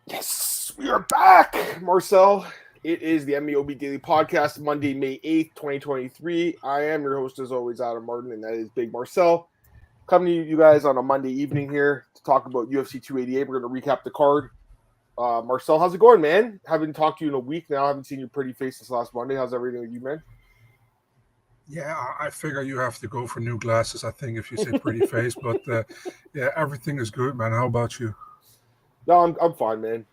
Yes, we are back, Marcel. It is the MMAOB Daily Podcast, Monday, May 8th, 2023. I am your host, as always, Adam Martin, and that is Big Marcel. Coming to you guys on a Monday evening here to talk about UFC 288. We're going to recap the card. Marcel, how's it going, man? Haven't talked to you in a week now. I haven't seen your pretty face since last Monday. How's everything with you, man? Yeah, I figure you have to go for new glasses, I think, if you say pretty face. But yeah, everything is good, man. How about you? No, I'm fine, man.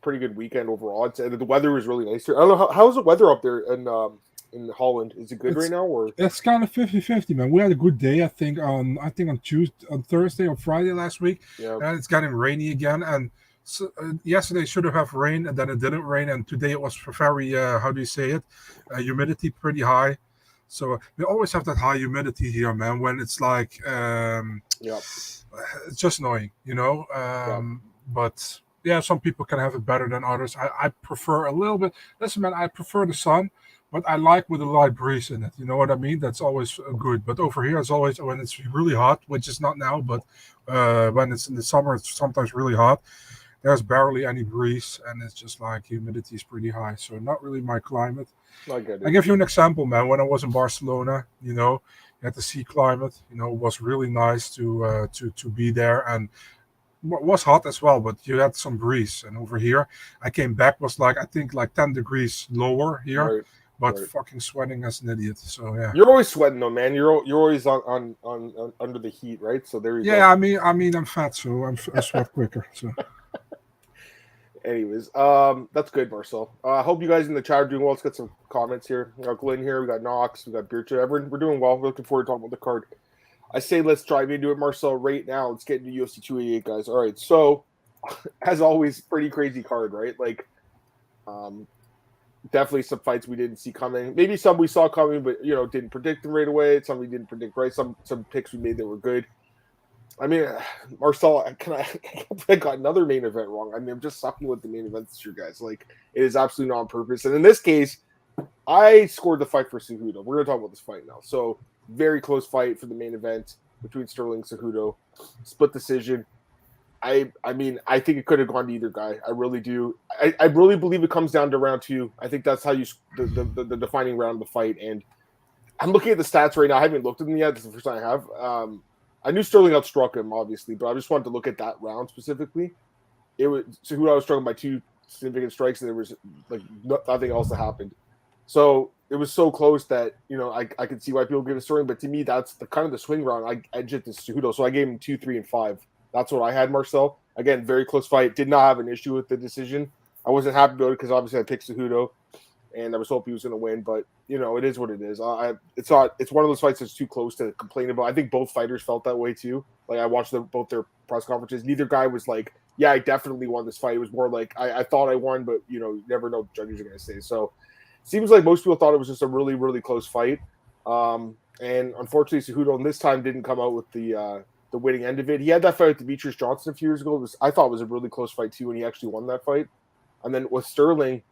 Pretty good weekend overall. The weather was really nice here. I don't know, how's the weather up there in Holland? Is it good right now? Or it's kind of 50-50, man. We had a good day, I think on Tuesday, on Thursday or Friday last week. Yeah. And it's getting rainy again. And yesterday should have rained, and then it didn't rain. And today it was very, how do you say it? Humidity pretty high. So we always have that high humidity here, man, when it's like, it's just annoying, you know? But yeah, some people can have it better than others. I prefer a little bit. Listen, man, I prefer the sun, but I like with a light breeze in it. You know what I mean? That's always good. But over here, it's always when it's really hot, which is not now, but when it's in the summer, it's sometimes really hot. There's barely any breeze, and it's just like humidity is pretty high. So not really my climate. I get it. I give you an example, man. When I was in Barcelona, you know, you had the sea climate. You know, it was really nice to be there, and it was hot as well. But you had some breeze. And over here, I came back was like I think like 10 degrees lower here, Right. but fucking sweating as an idiot. So yeah. You're always sweating though, man. You're always on under the heat, right? So there you go. Yeah, I mean, I'm fat, so I sweat quicker. So. Anyways, that's good, Marcel. I hope you guys in the chat are doing well. Let's get some comments here. We got Glenn here. We got Knox. We got Beercha. Everyone, we're doing well. We're looking forward to talking about the card. I say let's dive into it, Marcel, right now. Let's get into UFC 288, guys. All right. So, as always, pretty crazy card, right? Like, definitely some fights we didn't see coming. Maybe some we saw coming, but didn't predict them right away. Some we didn't predict right. Some picks we made that were good. I mean, Marcel, I got another main event wrong. I mean, I'm just sucking with the main events this year, guys. Like, it is absolutely not on purpose. And in this case, I scored the fight for Cejudo. We're going to talk about this fight now. So, very close fight for the main event between Sterling and Cejudo. Split decision. I mean, I think it could have gone to either guy. I really do. I really believe it comes down to round two. I think that's how the defining round of the fight. And I'm looking at the stats right now. I haven't looked at them yet. This is the first time I have. I knew Sterling outstruck him, obviously, but I just wanted to look at that round specifically. It was Cejudo was struck by 2 significant strikes, and there was like nothing else that happened. So it was so close that I could see why people give it Sterling, but to me, that's the kind of the swing round. I edged it to Cejudo, so I gave him 2, 3, and 5. That's what I had, Marcel. Again, very close fight. Did not have an issue with the decision. I wasn't happy about it because obviously I picked Cejudo, and I was hoping he was going to win, but it is what it is. It's one of those fights that's too close to complain about. I think both fighters felt that way too. Like I watched both their press conferences. Neither guy was like, "Yeah, I definitely won this fight." It was more like, "I thought I won, but you never know what the judges are going to say." So, it seems like most people thought it was just a really, really close fight. And unfortunately, Cejudo this time didn't come out with the winning end of it. He had that fight with Demetrius Johnson a few years ago. I thought it was a really close fight too, and he actually won that fight. And then with Sterling.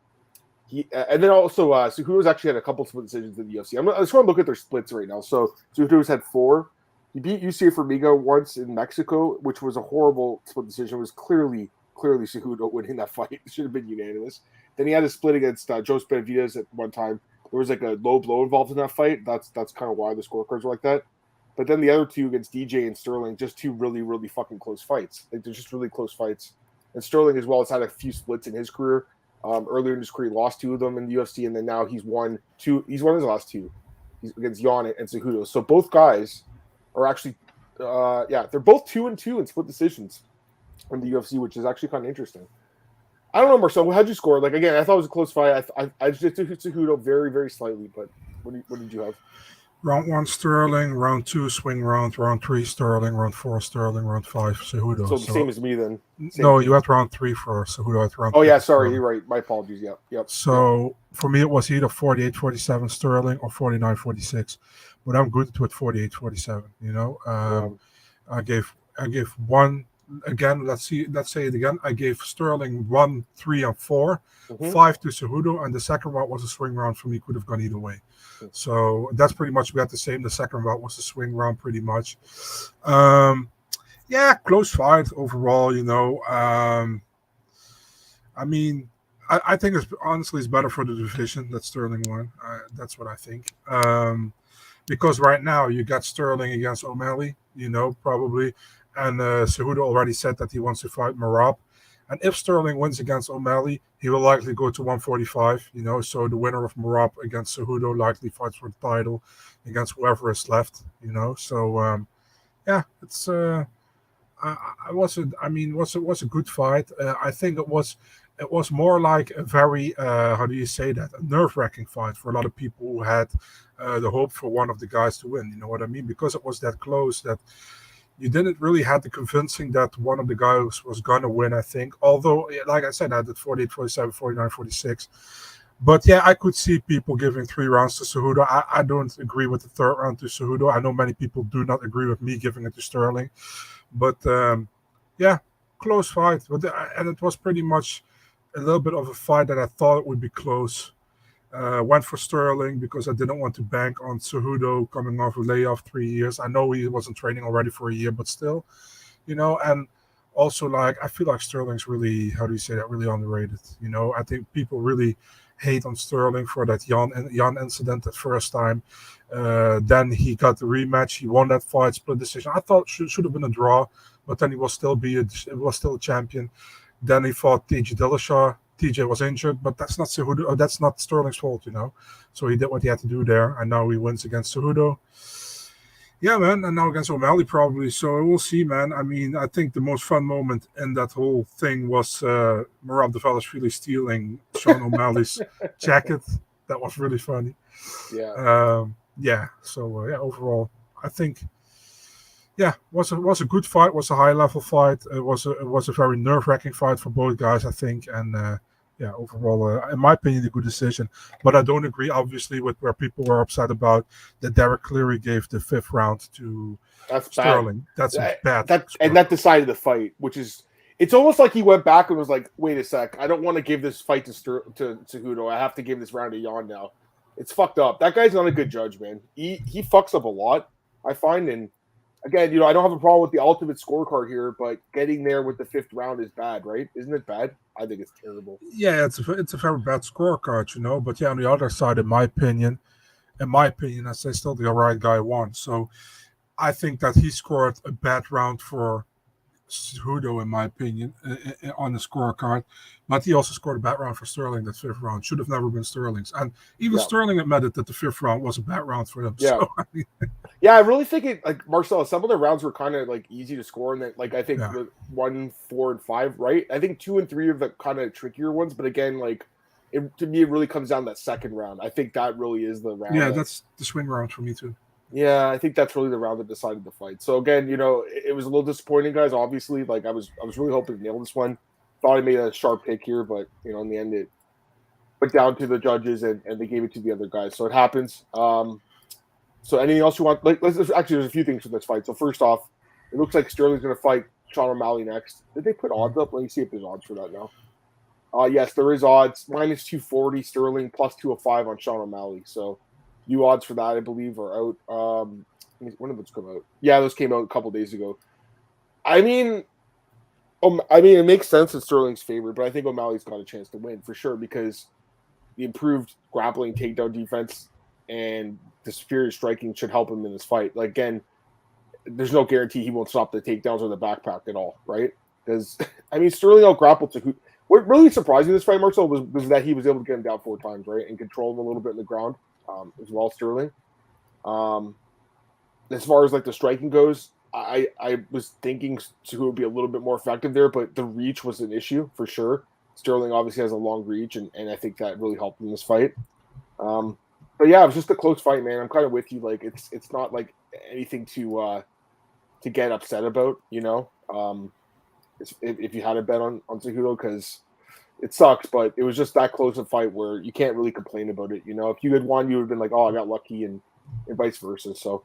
And then also, Cejudo's actually had a couple split decisions in the UFC. I just want to look at their splits right now. So Cejudo's had 4. He beat UC Formiga once in Mexico, which was a horrible split decision. It was clearly Cejudo winning that fight. It should have been unanimous. Then he had a split against Jose Benavidez at one time. There was like a low blow involved in that fight. That's kind of why the scorecards were like that. But then the other 2 against DJ and Sterling, just 2 really, really fucking close fights. Like they're just really close fights. And Sterling as well has had a few splits in his career. Earlier in his career, he lost 2 of them in the UFC, and then now he's won 2. He's won his last 2. He's against Jan and Cejudo. So both guys are actually, they're both 2-2 in split decisions in the UFC, which is actually kind of interesting. I don't know, Marcel. How'd you score? Like again, I thought it was a close fight. I just took Cejudo very, very slightly. But what did you have? Round 1 Sterling, round 2 swing round 3 Sterling, round 4 Sterling, round 5 Cejudo. So the same as me then. No, you had round 3 for Cejudo. At round. Oh yeah, sorry, you're right. My apologies. Yep. So for me, it was either 48-47 Sterling or 49-46, but I'm good with 48-47. I gave one again. Let's say it again. I gave Sterling 1, 3, and 4, 5 to Cejudo, and the second round was a swing round for me. Could have gone either way. So that's pretty much we had the same. The second round was a swing round, pretty much. Yeah, close fight overall. I mean, I think it's honestly it's better for the division that Sterling won. That's what I think. Because right now you got Sterling against O'Malley, probably, and Cejudo already said that he wants to fight Merab. And if Sterling wins against O'Malley, he will likely go to 145. So the winner of Merab against Cejudo likely fights for the title against whoever is left. So yeah, it's was a good fight. I think it was more like a very how do you say that, a nerve-wracking fight for a lot of people who had the hope for one of the guys to win. You know what I mean? Because it was that close that you didn't really have the convincing that one of the guys was gonna win. I think, although like I said, I did 48, 47, 49, 46. But yeah, I could see people giving 3 rounds to Cejudo. I don't agree with the third round to Cejudo. I know many people do not agree with me giving it to Sterling. But yeah, close fight. And it was pretty much a little bit of a fight that I thought it would be close. Went for Sterling because I didn't want to bank on Cejudo coming off a layoff 3 years. I know he wasn't training already for a year, but still, and also like I feel like Sterling's really, how do you say that, really underrated. I think people really hate on Sterling for that Jan incident the first time. Then he got the rematch. He won that fight, split decision. I thought should have been a draw, but then he was still a champion. Then he fought TJ Dillashaw. TJ was injured, but that's not Cejudo. That's not Sterling's fault. So he did what he had to do there, and now he wins against Cejudo. Yeah, man, and now against O'Malley probably. So we'll see, man. I mean, I think the most fun moment in that whole thing was Merab Dvalishvili stealing Sean O'Malley's jacket. That was really funny. Yeah. Yeah. So yeah, overall, I think was a good fight. Was a high level fight. It was a very nerve wracking fight for both guys, I think. And yeah, overall, in my opinion, a good decision. But I don't agree, obviously, with where people were upset about that Derek Cleary gave the 5th round to That's Sterling. bad. That's a bad. That decided the fight, which is, it's almost like he went back and was like, wait a sec, I don't want to give this fight to Cejudo. I have to give this round to Jan now. It's fucked up. That guy's not a good judge, man. He fucks up a lot, I find. And again, I don't have a problem with the ultimate scorecard here, but getting there with the 5th round is bad, right? Isn't it bad? I think it's terrible. Yeah, it's a very bad scorecard. But yeah, on the other side, in my opinion, I say still the right guy won. So I think that he scored a bad round for Cejudo, in my opinion, on the scorecard. But he also scored a bad round for Sterling. That 5th round should have never been Sterling's. And even Sterling admitted that the 5th round was a bad round for him. Yeah. So, I mean, yeah, I really think it, like Marcel, some of the rounds were kind of like easy to score, and that, like, I think 1, 4, and 5, right? I think 2 and 3 are the kind of trickier ones, but again, like, to me, it really comes down to that 2nd round. I think that really is the round. Yeah, that's the swing round for me too. Yeah, I think that's really the round that decided the fight. So again, it was a little disappointing, guys. Obviously, like I was really hoping to nail this one. Thought I made a sharp pick here, but in the end, it went down to the judges, and they gave it to the other guys. So it happens. So anything else you want? Like, there's a few things for this fight. So first off, it looks like Sterling's going to fight Sean O'Malley next. Did they put odds up? Let me see if there's odds for that now. Yes, there is odds. Minus 240 Sterling, plus 205 on Sean O'Malley. So new odds for that, I believe, are out. When did those come out? Yeah, those came out a couple days ago. I mean, it makes sense in Sterling's favor, but I think O'Malley's got a chance to win for sure because the improved grappling, takedown defense, and the superior striking should help him in this fight. Like, again, there's no guarantee he won't stop the takedowns or the backpack at all, right? Because Sterling out-grappled to who. What really surprised me this fight, Marcel, was that he was able to get him down 4 times, right, and control him a little bit in the ground as well, Sterling. As far as like the striking goes, I was thinking who would be a little bit more effective there, but the reach was an issue for sure. Sterling obviously has a long reach, and I think that really helped in this fight. But yeah, it was just a close fight, man. I'm kind of with you. Like it's not like anything to get upset about, if you had a bet on Cejudo, because it sucks, but it was just that close a fight where you can't really complain about it. If you had won, you would have been like, oh, I got lucky, and vice versa. So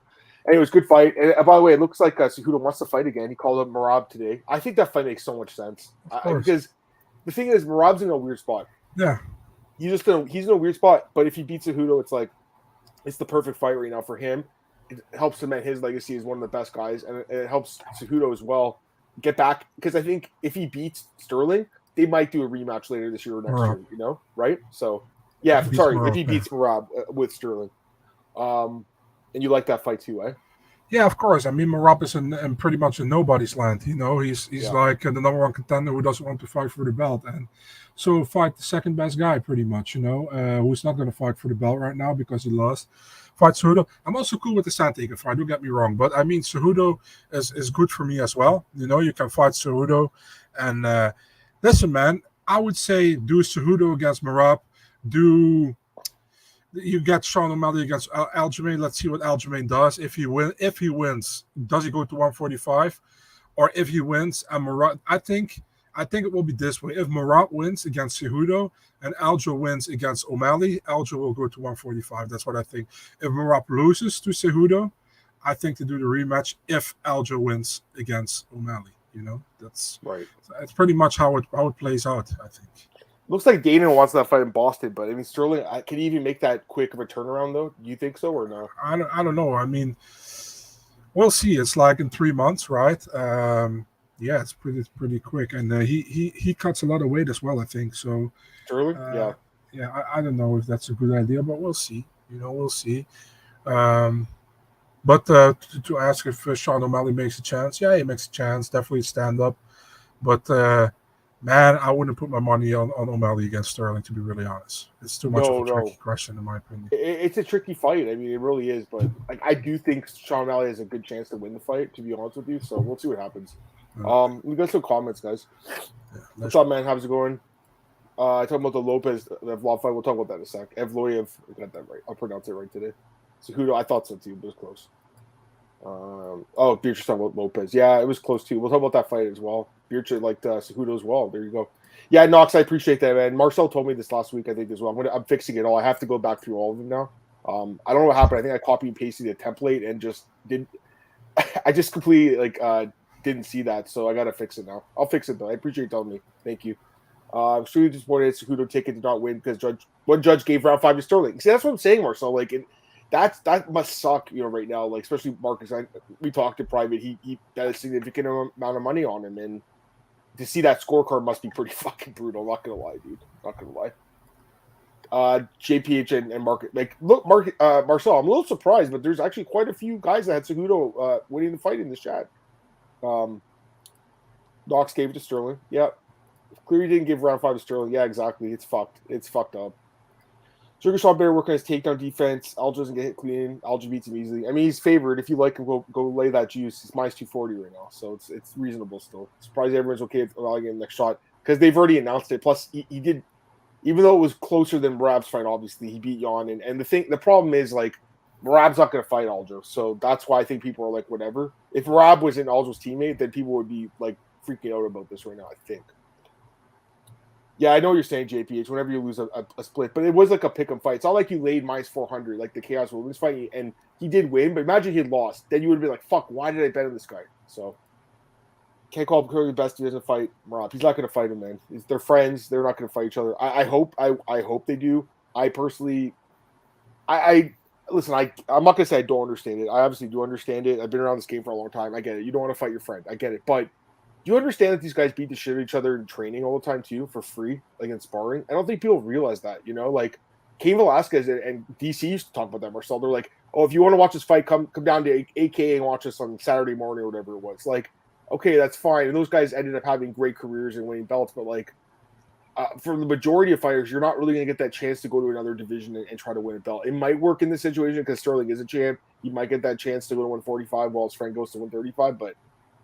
anyways, good fight. And by the way, it looks like Cejudo wants to fight again. He called up Merab today. I think that fight makes so much sense because the thing is, Merab's in a weird spot. Yeah. He's in a weird spot, but if he beats Cejudo, it's like it's the perfect fight right now for him. it helps cement his legacy as one of the best guys, and it helps Cejudo as well get back, because I think if he beats Sterling, they might do a rematch later this year or next year, you know, right? So yeah, if he beats Merab with Sterling, and you like that fight too, eh? Yeah, of course. I mean, Merab is in pretty much in nobody's land. You know, he's like the number one contender who doesn't want to fight for the belt, and so fight the second best guy, pretty much. You know, who's not going to fight for the belt right now because he lost. Fight Cejudo. I'm also cool with the Sandhagen fight. Don't get me wrong, but I mean, Cejudo is good for me as well. You know, you can fight Cejudo, and listen, man, I would say do Cejudo against Merab. You get Sean O'Malley against Aljamain. Let's see what Aljamain does. If he wins, does he go to 145? Or if he wins, and Merab, I think it will be this way. If Merab wins against Cejudo and Aljo wins against O'Malley, Aljo will go to 145. That's what I think. If Merab loses to Cejudo, I think to do the rematch if Aljo wins against O'Malley. You know, that's right. That's pretty much how it plays out, I think. Looks like Dana wants that fight in Boston, but I mean, Sterling, can he even make that quick of a turnaround, though? Do you think so or no? I don't know. I mean, we'll see. It's like in 3 months, right? Yeah, it's pretty quick, and he cuts a lot of weight as well, I think. So Sterling, I don't know if that's a good idea, but we'll see. You know, we'll see. But to ask if Sean O'Malley makes a chance, yeah, he makes a chance. Definitely stand up, but. Man, I wouldn't put my money on O'Malley against Sterling, to be really honest. It's too much of a tricky question, in my opinion. It's a tricky fight. I mean, it really is. But I do think Sean O'Malley has a good chance to win the fight, to be honest with you. So we'll see what happens. We got some comments, guys. Yeah, what's up, man? How's it going? Talking about the Lopez Evloev fight. We'll talk about that in a sec. Evloev, I got that right. I'll pronounce it right today. Cejudo, I thought so too, but it was close. Beatrice talking about Lopez. Yeah, it was close too. We'll talk about that fight as well. Beatrice liked Cejudo as well. There you go. Yeah, Knox, I appreciate that, man. Marcel told me this last week, I think, as well. I'm fixing it all. I have to go back through all of them now. I don't know what happened. I think I copied and pasted the template and just didn't. I just completely didn't see that, so I gotta fix it now. I'll fix it though. I appreciate you telling me. Thank you. I'm extremely disappointed Cejudo ticket did not win because one judge gave round 5 to Sterling. See, that's what I'm saying, Marcel. That must suck, you know, right now. Like, especially Marcus. We talked in private. He got a significant amount of money on him, and to see that scorecard must be pretty fucking brutal. Not gonna lie, dude. Not gonna lie. JPH and Market. Marcel. I'm a little surprised, but there's actually quite a few guys that had Cejudo winning the fight in this chat. Knox gave it to Sterling. Yeah. Clearly didn't give round 5 to Sterling. Yeah, exactly. It's fucked. It's fucked up. Sugar Shaw better work on his takedown defense. Aljo doesn't get hit clean. Aljo beats him easily. I mean, he's favored. If you like him, go lay that juice. He's minus 240 right now, so it's reasonable still. Surprised everyone's okay with allowing him next shot because they've already announced it. Plus, he did, even though it was closer than Merab's fight. Obviously, he beat Jan, and the problem is Merab's not going to fight Aljo, so that's why I think people are like whatever. If Merab was in Aljo's teammate, then people would be like freaking out about this right now. I think. Yeah, I know what you're saying, JPH, whenever you lose a split, but it was like a pick'em fight. It's not like you laid minus 400, like the Chaos Williams fight, and he did win, but imagine he had lost. Then you would have been like, fuck, why did I bet on this guy? So, can't call him Curry the best. He doesn't fight Merab. He's not going to fight him, man. They're friends. They're not going to fight each other. I hope they do. I personally, listen, I'm not going to say I don't understand it. I obviously do understand it. I've been around this game for a long time. I get it. You don't want to fight your friend. I get it. But do you understand that these guys beat the shit out of each other in training all the time too, for free, like in sparring? I don't think people realize that, you know, like Cain Velasquez and DC used to talk about that, Marcel. They're like, oh, if you want to watch this fight, come down to AKA and watch us on Saturday morning or whatever it was. Like, okay, that's fine. And those guys ended up having great careers and winning belts, but for the majority of fighters, you're not really going to get that chance to go to another division and try to win a belt. It might work in this situation because Sterling is a champ. He might get that chance to go to 145 while his friend goes to 135, but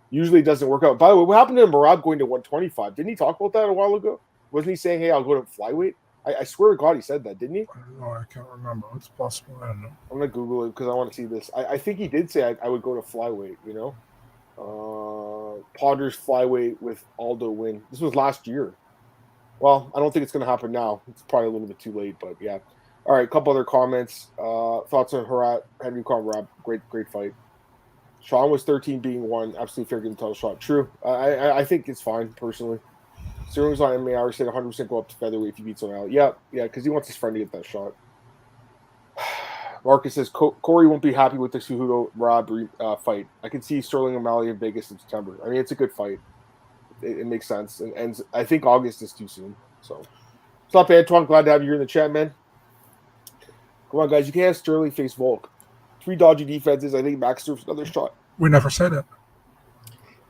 usually it doesn't work out. By the way, what happened to Merab going to 125? Didn't he talk about that a while ago? Wasn't he saying, hey, I'll go to flyweight? I swear to God he said that, didn't he? No, I can't remember. It's possible. I don't know. I'm going to Google it because I want to see this. I think he did say I would go to flyweight, you know? Potters flyweight with Aldo win. This was last year. Well, I don't think it's going to happen now. It's probably a little bit too late, but yeah. All right, a couple other comments. Thoughts on Herat, Henry Conrad. Great fight. Sean was 13 being 1. Absolutely fair game to tell shot. True. I think it's fine, personally. Sterling's on MMAOB said 100% go up to featherweight if he beats someone out. Yeah, because he wants his friend to get that shot. Marcus says Corey won't be happy with the Cejudo Rob fight. I can see Sterling O'Malley in Vegas in September. I mean, it's a good fight. It makes sense, and I think August is too soon. So, what's up, Antoine? Glad to have you here in the chat, man. Come on, guys. You can't have Sterling face Volk. 3 dodgy defenses. I think Max deserves another shot. We never said it.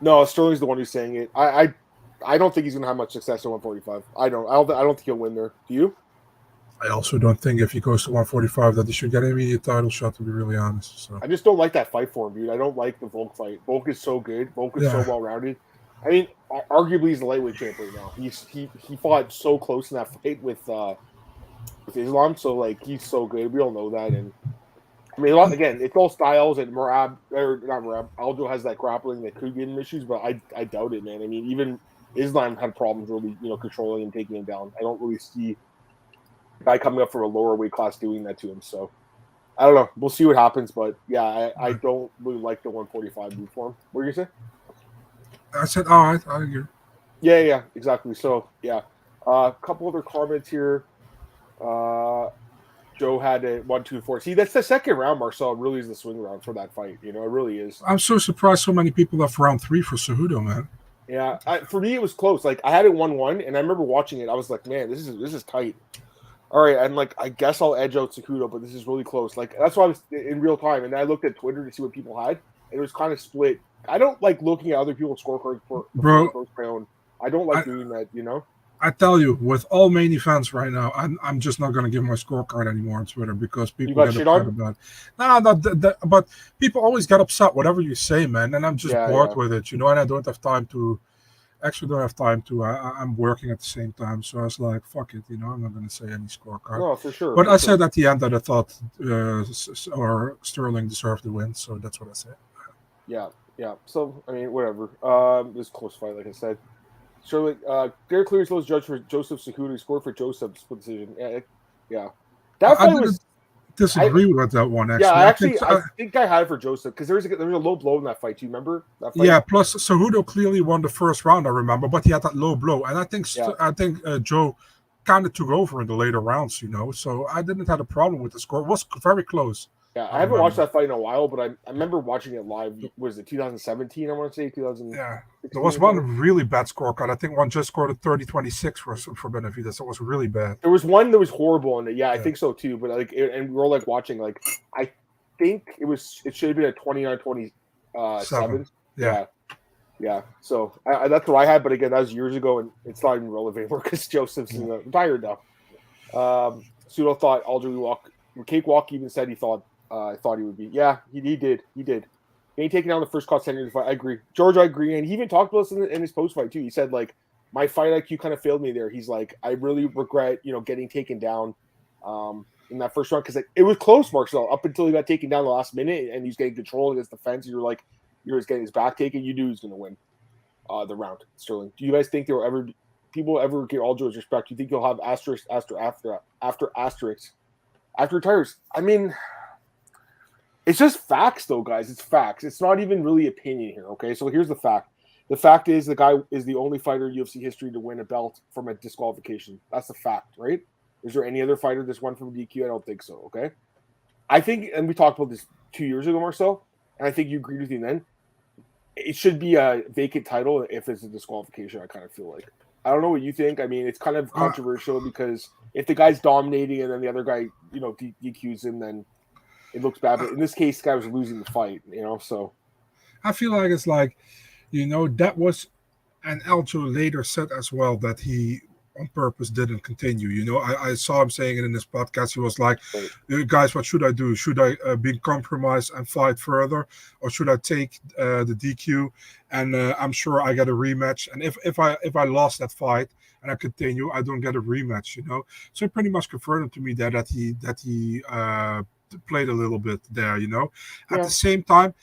No, Sterling's the one who's saying it. I don't think he's going to have much success at 145. I don't think he'll win there. Do you? I also don't think if he goes to 145 that he should get an immediate title shot, to be really honest. So I just don't like that fight for him, dude. I don't like the Volk fight. Volk is so good. Volk is so well-rounded. I mean, arguably he's the lightweight champ right now. He fought so close in that fight with Islam, so like he's so good. We all know that, and I mean, again, it's all styles. And Aljo has that grappling that could give him issues, but I doubt it, man. I mean, even Islam had problems really, controlling and taking him down. I don't really see a guy coming up from a lower weight class doing that to him. So I don't know. We'll see what happens, but yeah, I don't really like the 145 move for him. What are you gonna say? I said, all right, I agree. Yeah, exactly. So, yeah. A couple other comments here. Joe had a 1-2-4. See, that's the second round, Marcel. Really is the swing round for that fight. It really is. I'm so surprised so many people left round 3 for Cejudo, man. Yeah, for me, it was close. Like, I had it 1-1, and I remember watching it. I was like, man, this is tight. All right, and like, I guess I'll edge out Cejudo, but this is really close. Like, that's why I was in real time, and I looked at Twitter to see what people had. It was kind of split. I don't like looking at other people's scorecards for my own. I don't like doing that, I tell you, with all main events right now, I'm just not going to give my scorecard anymore on Twitter because people get upset about it. No, but people always get upset, whatever you say, man, and I'm just bored with it, and I don't have time to. Actually, don't have time to. I'm working at the same time, so I was like, "Fuck it," I'm not going to say any scorecard. No, for sure. But I said at the end that I thought Sterling deserved the win, so that's what I said. Yeah. So I mean, whatever. This is a close fight, like I said. Sterling, Derek Cleary's was judge for Joseph Cejudo. He scored for Joseph split decision. Yeah. That fight was. Disagree with that one. Actually, I think I had it for Joseph because there was a low blow in that fight. Do you remember that fight? Yeah. Plus, Cejudo clearly won the first round. I remember, but he had that low blow, and I think Joe kind of took over in the later rounds. So I didn't have a problem with the score. It was very close. Yeah, I haven't watched that fight in a while, but I remember watching it live. Was it 2017? I want to say 2000. Yeah, there was one really bad scorecard. I think one just scored a 30-26 for Benavidez. It was really bad. There was one that was horrible in it. Yeah, I think so too. But and we were like watching. Like I think it should have been a 29-27. Yeah. So that's what I had. But again, that was years ago, and it's not even relevant anymore because Joseph's retired now. Pseudo thought Aljo would walk. Cakewalk even said he thought he would be. Yeah, he did. He ain't taking down the first contender in the fight. I agree. George, I agree. And he even talked about this in his post-fight, too. He said, like, my fight IQ kind of failed me there. He's like, I really regret, getting taken down in that first round because it was close, Marcel, up until he got taken down the last minute and he's getting control against the fence. You're like, you're just getting his back taken. You knew he was going to win the round, Sterling. Do you guys think people ever get Aljo's respect? Do you think you'll have asterisk after asterisk after retires? I mean... It's just facts, though, guys. It's facts. It's not even really opinion here, okay? So here's the fact. The fact is the guy is the only fighter in UFC history to win a belt from a disqualification. That's the fact, right? Is there any other fighter that's won from DQ? I don't think so, okay? I think, and we talked about this 2 years ago, Marcel, and I think you agreed with me then, it should be a vacant title if it's a disqualification, I kind of feel like. I don't know what you think. I mean, it's kind of controversial because if the guy's dominating and then the other guy, DQs him, then it looks bad, but in this case, the guy was losing the fight, so. I feel like it's like, that was, and Aljo later said as well that he on purpose didn't continue. I saw him saying it in this podcast. He was like, guys, what should I do? Should I be compromised and fight further? Or should I take the DQ? And I'm sure I get a rematch. And if I lost that fight and I continue, I don't get a rematch, So it pretty much confirmed to me that he played a little bit there, At the same time,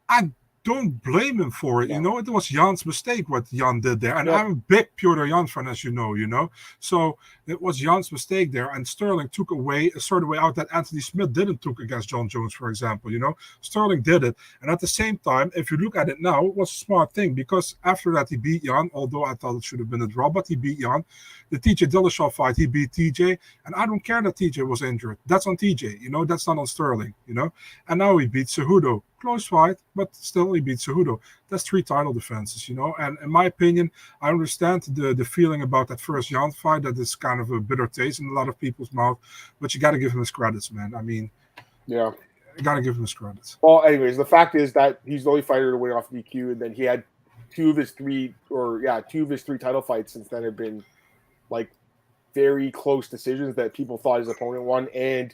I don't blame him for it. No. You know, it was Jan's mistake what Jan did there. And Yep. I'm a big Piotr Jan fan, as you know. So it was Jan's mistake there. And Sterling took away a certain way out that Anthony Smith didn't took against John Jones, for example. You know, Sterling did it. And at the same time, if you look at it now, it was a smart thing because after that he beat Jan, although I thought it should have been a draw, but he beat Jan. The TJ Dillashaw fight, he beat TJ. And I don't care that TJ was injured. That's on TJ, you know, that's not on Sterling, you know. And now he beat Cejudo. Close fight, but still he beat Cejudo. That's 3 title defenses, you know. And in my opinion, I understand the feeling about that first Jan fight, that is kind of a bitter taste in a lot of people's mouth. But you got to give him his credits, man. I mean, yeah, you got to give him his credits. Well, anyways, the fact is that he's the only fighter to win off DQ, and then he had two of his three title fights since then have been like very close decisions that people thought his opponent won, and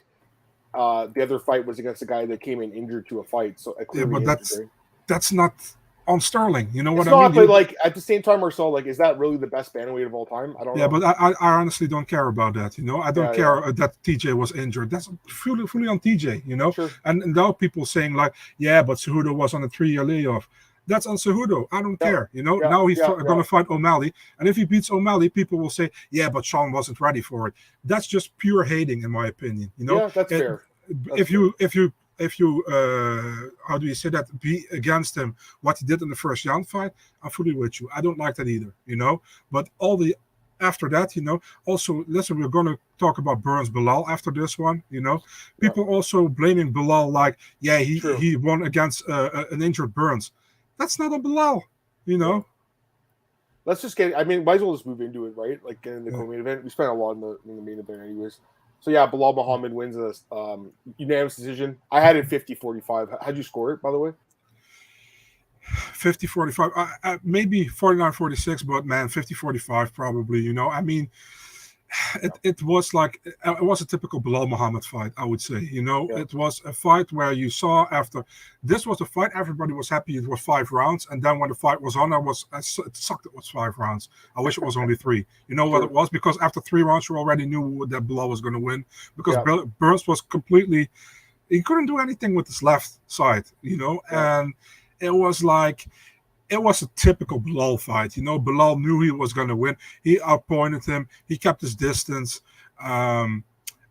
the other fight was against a guy that came in injured to a fight. So yeah, but that's not on Sterling. You know what I mean? But like at the same time, Marcel, like, is that really the best bantamweight of all time? I don't know. Yeah, but I honestly don't care about that. You know, I don't care that TJ was injured. That's fully on TJ. You know, sure. And now people saying like, yeah, but Cejudo was on a 3-year layoff. That's on Cejudo. I don't care. You know, now he's going to fight O'Malley. And if he beats O'Malley, people will say, yeah, but Sean wasn't ready for it. That's just pure hating, in my opinion. You know, yeah, that's fair. If you how do you say that, be against him, what he did in the first Jan fight, I'm fully with you. I don't like that either, you know. But all the after that, you know, also listen, we're going to talk about Burns Belal after this one, you know. People also blaming Belal like, yeah, he won against an injured Burns. That's not a Belal, you know. Yeah. Let's just get. I mean, might as well just move into it, right? Like get in the co-main event. We spent a lot in the main event, anyways. So yeah, Belal Muhammad wins a unanimous decision. I had it 50-45. How'd you score it, by the way? 50-45. Maybe 49-46, but man, 50-45 probably. You know, I mean, it was like it was a typical Belal Muhammad fight, I would say. You know, it was a fight where you saw after this was a fight, everybody was happy it was 5 rounds, and then when the fight was on, it sucked. It was 5 rounds. I wish it was only 3. You know what it was? Because after 3 rounds, you already knew that Belal was going to win because Burns was completely. He couldn't do anything with his left side. You know, and it was like. It was a typical Belal fight. You know, Belal knew he was going to win. He outpointed him. He kept his distance. And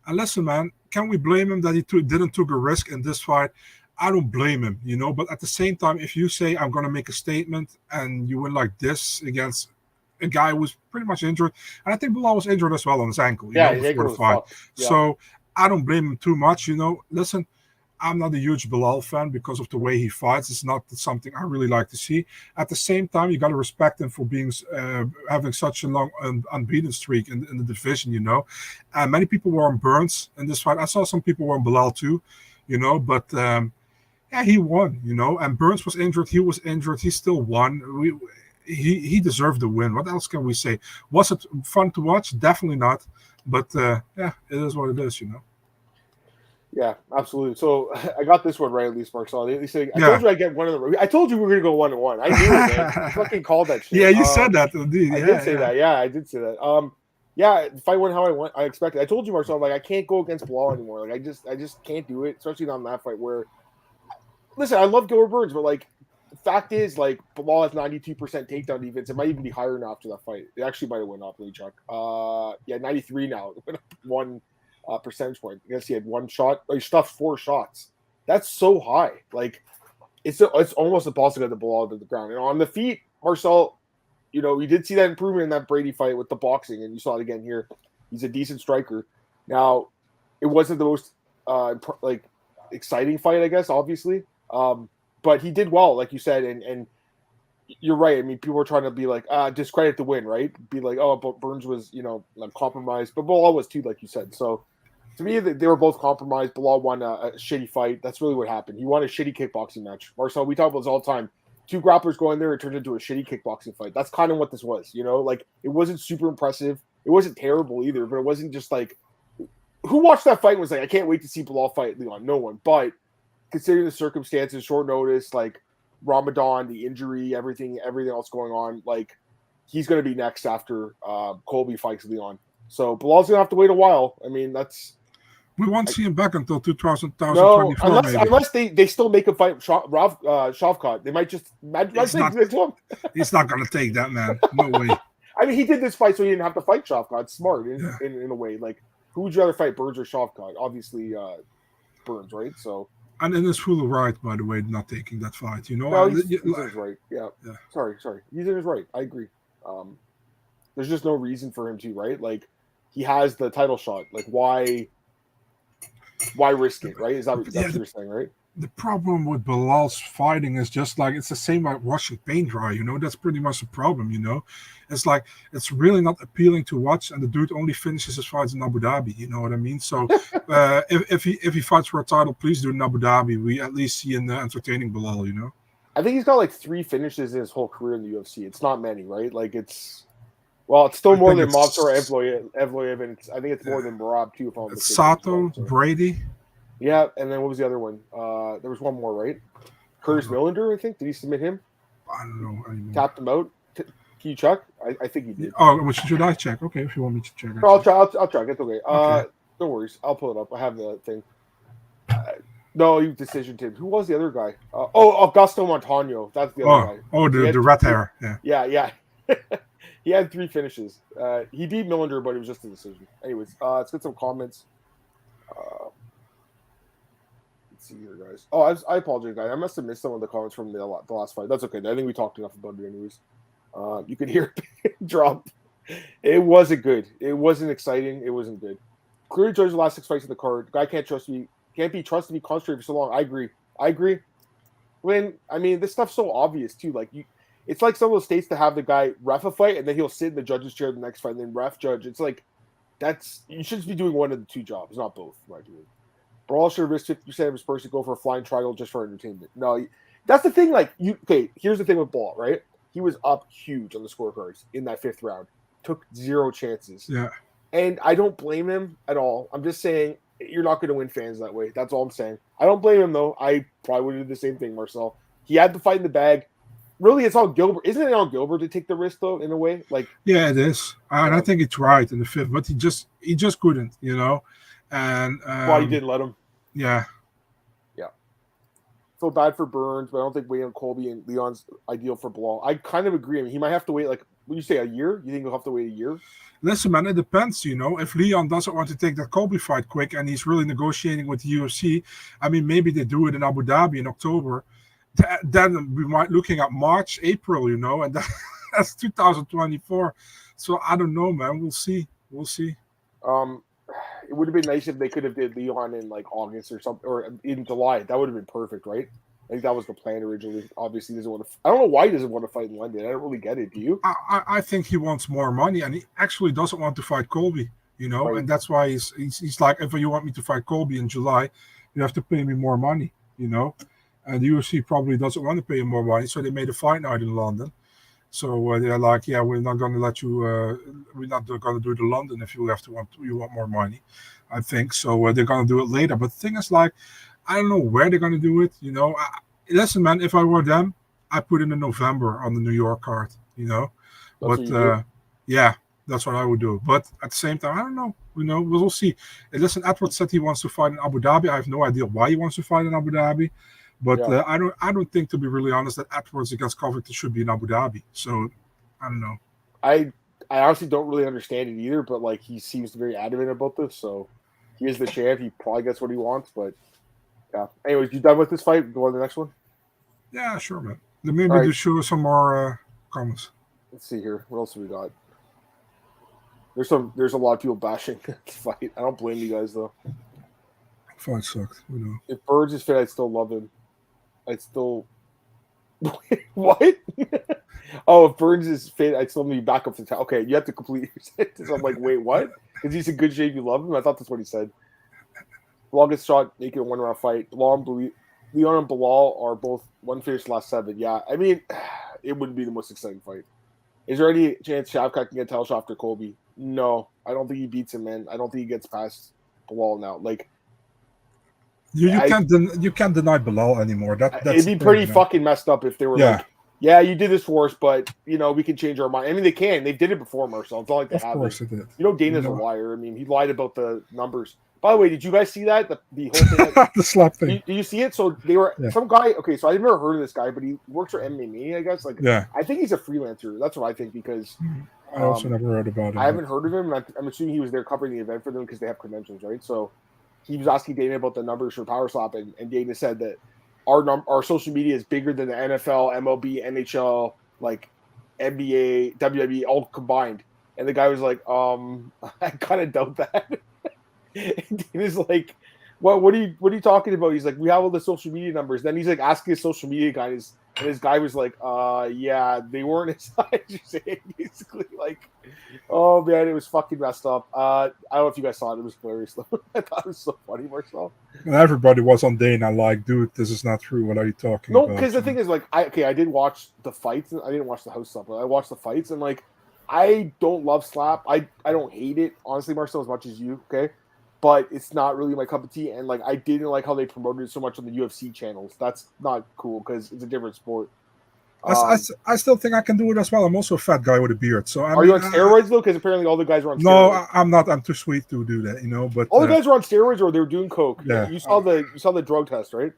listen, man, can we blame him that he didn't take a risk in this fight? I don't blame him, you know. But at the same time, if you say, I'm going to make a statement and you win like this against a guy who was pretty much injured, and I think Belal was injured as well on his ankle, before the fight. So I don't blame him too much, you know. Listen, I'm not a huge Belal fan because of the way he fights. It's not something I really like to see. At the same time, you got to respect him for being having such a long unbeaten streak in the division, you know. And many people were on Burns in this fight. I saw some people were on Belal too, you know. But he won, you know. And Burns was injured. He was injured. He still won. He deserved the win. What else can we say? Was it fun to watch? Definitely not. But it is what it is, you know. Yeah, absolutely. So I got this one right, at least, Marcel. They say, I told you I'd get one of the. I told you we were going to go 1-1. I knew it, man. I fucking called that shit. Yeah, you said that, indeed. I did say that. Yeah, I did say that. Yeah, the fight went how I expected. I told you, Marcel, like I can't go against Belal anymore. Like I just can't do it, especially not in that fight where. Listen, I love Gilbert Burns, but like the fact is, like Belal has 92% takedown defense. It might even be higher now after that fight. It actually might have went up. Let me check. 93 now. It went up 1 percentage point. I guess he had 1 shot. He stuffed 4 shots. That's so high. Like it's almost impossible to get the ball to the ground. And on the feet, Marcel, you know, we did see that improvement in that Brady fight with the boxing, and you saw it again here. He's a decent striker. Now, it wasn't the most exciting fight, I guess, obviously. But he did well, like you said, and you're right. I mean, people were trying to be like, discredit the win, right? Be like, oh, but Burns was, you know, compromised. But Belal was too, like you said. So to me, they were both compromised. Belal won a shitty fight. That's really what happened. He won a shitty kickboxing match. Marcel, we talk about this all the time. 2 grapplers go in there, it turns into a shitty kickboxing fight. That's kind of what this was, you know? Like, it wasn't super impressive. It wasn't terrible either, but it wasn't just like, who watched that fight and was like, I can't wait to see Belal fight Leon? No one. But considering the circumstances, short notice, like Ramadan, the injury, everything else going on, like he's going to be next after Colby fights Leon. So Belal's going to have to wait a while. I mean, that's. We won't see him back until 2024, No, maybe. unless they still make him fight Shavkat. They might just. He's not going to take that, man. No way. I mean, he did this fight so he didn't have to fight Shavkat. Smart in a way. Like, who would you rather fight, Burns or Shavkat? Obviously, Burns, right? So. And in his full right, by the way, not taking that fight. You know, no, he's in his right. Yeah. Sorry, he's in his right. I agree. There's just no reason for him to, right? Like, he has the title shot. Like, why risk it, right? Is that what you're saying, right? The problem with Belal's fighting is just like it's the same like watching paint dry, you know. That's pretty much the problem, you know. It's like it's really not appealing to watch, and the dude only finishes his fights in Abu Dhabi. You know what I mean? So if he fights for a title, please do it in Abu Dhabi. We at least see an entertaining Belal, you know. I think he's got like 3 finishes in his whole career in the UFC. It's not many, right? Like it's still more than Movsar Evloev, and I think it's more than Merab too. If I'm mistaken. Sato, Brady. Yeah, and then what was the other one? There was one more, right? Curtis Millender, I think. Did he submit him? I don't know. Tapped him out. Can you check? I think he did. Oh, should I check? Okay, if you want me to check. I'll check. It's okay. No worries. I'll pull it up. I have the thing. No, you decision team. Who was the other guy? Augusto Montano. That's the other guy. Oh, the red hair. Yeah. Yeah. He had 3 finishes. He beat Millender, but it was just a decision. Anyways, let's get some comments. See here, guys. I apologize, guys. I must have missed some of the comments from the last fight. That's okay. I think we talked enough about it anyways. You could hear it drop. It wasn't good. It wasn't exciting. It wasn't good. Clearly judged the last 6 fights in the card. The guy can't be trusted to be concentrated for so long. I agree. This stuff's so obvious too. Like it's like some of those states to have the guy ref a fight and then he'll sit in the judge's chair the next fight and then ref judge. It's like you should just be doing one of the 2 jobs, not both, in my opinion. Brawl should risk 50% of his purse to go for a flying triangle just for entertainment. No, that's the thing. Like, here's the thing with Ball, right? He was up huge on the scorecards in that 5th round. Took 0 chances. Yeah. And I don't blame him at all. I'm just saying you're not going to win fans that way. That's all I'm saying. I don't blame him, though. I probably would have did the same thing, Marcel. He had the fight in the bag. Really, it's on Gilbert. Isn't it on Gilbert to take the risk, though, in a way? Like, yeah, it is. And I think it's right in the 5th, but he just couldn't, you know. And he didn't let him. Yeah. Feel bad for Burns, but I don't think waiting on Colby and Leon's ideal for Belal. I kind of agree. I mean, he might have to wait, like, when you say a year, you think he'll have to wait a year? Listen, man, it depends, you know. If Leon doesn't want to take that Colby fight quick and he's really negotiating with the UFC, I mean, maybe they do it in Abu Dhabi in October. Then we might looking at March, April, you know, and that's 2024. So I don't know, man. We'll see. It would have been nice if they could have did Leon in like August or something, or in July. That would have been perfect, right? I think that was the plan originally. Obviously, he doesn't want to. I don't know why he doesn't want to fight in London. I don't really get it. Do you? I think he wants more money, and he actually doesn't want to fight Colby. You know, right. And that's why he's like, if you want me to fight Colby in July, you have to pay me more money. You know, and the UFC probably doesn't want to pay him more money, so they made a fight night in London. So they're like, yeah, we're not going to let you. We're not going to do the London if you want more money. I think so. They're going to do it later. But the thing is, like, I don't know where they're going to do it. You know, listen, man. If I were them, I put in November on the New York card. You know, yeah, that's what I would do. But at the same time, I don't know. You know, we'll see. And listen, Edwards said he wants to fight in Abu Dhabi. I have no idea why he wants to fight in Abu Dhabi. But I don't think, to be really honest, that Edwards against Covington should be in Abu Dhabi. So I don't know. I honestly don't really understand it either. But like, he seems very adamant about this. So he is the champ. He probably gets what he wants. But yeah. Anyways, you done with this fight? Go on to the next one. Yeah, sure, man. Then maybe to show some more comments. Let's see here. What else have we got? There's a lot of people bashing this fight. I don't blame you guys though. Fight sucked. We know. If Burns is fit, I'd still love him. I'd still. What? If Burns is fit, I'd still be back up to town. Okay, you have to complete your sentence. I'm like, wait, what? Is he in good shape? You love him? I thought that's what he said. Longest shot, naked 1-round fight. Leon and Belal are both one finish last 7. Yeah, I mean, it wouldn't be the most exciting fight. Is there any chance Shavkat can get a title shot after Colby? No, I don't think he beats him, man. I don't think he gets past Belal now. Like. You can't deny Belal anymore. That's it'd be pretty fucking messed up if they were like, yeah, you did this for us, but you know we can change our mind. I mean, they can. They did it before, Marcel. It's not like they haven't. Of course they did. You know, Dana's a liar. I mean, he lied about the numbers. By the way, did you guys see that? The whole thing. The slap thing. Do you see it? So they were some guy. Okay, so I've never heard of this guy, but he works for MMA, I guess. Like, I think he's a freelancer. That's what I think because I also never heard about him. I haven't heard of him, and I'm assuming he was there covering the event for them because they have credentials, right? So he was asking Dana about the numbers for Power Slap, and Dana said that our social media is bigger than the NFL, MLB, NHL, like NBA, WWE all combined. And the guy was like, I kind of doubt that. And Dana's like, what are you talking about? He's like, we have all the social media numbers. Then he's like asking his social media guy, and his guy was like, yeah, they weren't as high as you say. Basically, like, oh man, it was fucking messed up. I don't know if you guys saw it. It was hilarious though. I thought it was so funny, Marcel. And everybody was on Dana like, dude, this is not true. What are you talking about? No, because the thing is, like, I did watch the fights. I didn't watch the house stuff, but I watched the fights, and like, I don't love slap. I don't hate it, honestly, Marcel, as much as you. Okay. But it's not really my cup of tea, and like I didn't like how they promoted it so much on the UFC channels. That's not cool because it's a different sport. I still think I can do it as well. I'm also a fat guy with a beard. So are you on steroids though? Because apparently all the guys are on steroids. No, I'm not. I'm too sweet to do that, But all the guys were on steroids, or they were doing coke. Yeah, you saw the drug test, right?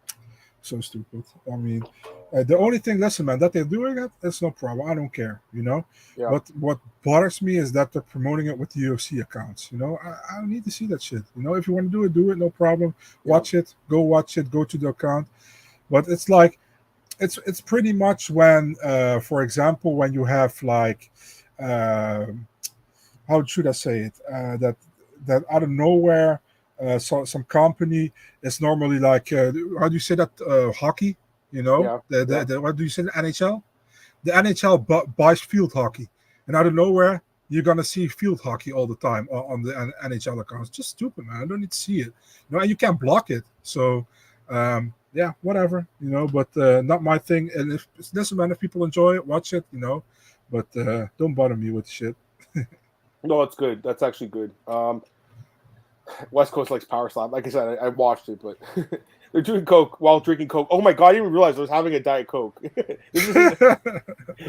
So stupid. I mean, the only thing, listen, man, that they're doing it, that's no problem. I don't care, Yeah. But what bothers me is that they're promoting it with the UFC accounts. I don't need to see that shit. If you want to do it, no problem. Watch it, go to the account. But it's like, it's pretty much when, for example, when you have like, how should I say it? That out of nowhere. So some company is normally like how do you say that hockey? What do you say? The NHL. The NHL buys field hockey, and out of nowhere you're gonna see field hockey all the time on the NHL accounts. Just stupid, man. I don't need to see it. And you can't block it. So whatever. But not my thing. And listen, man, if people enjoy it, watch it. But don't bother me with shit. No, it's good. That's actually good. West Coast likes Power Slap. Like I said, I watched it, but they're doing coke while drinking coke. Oh my god, I didn't even realize I was having a Diet Coke.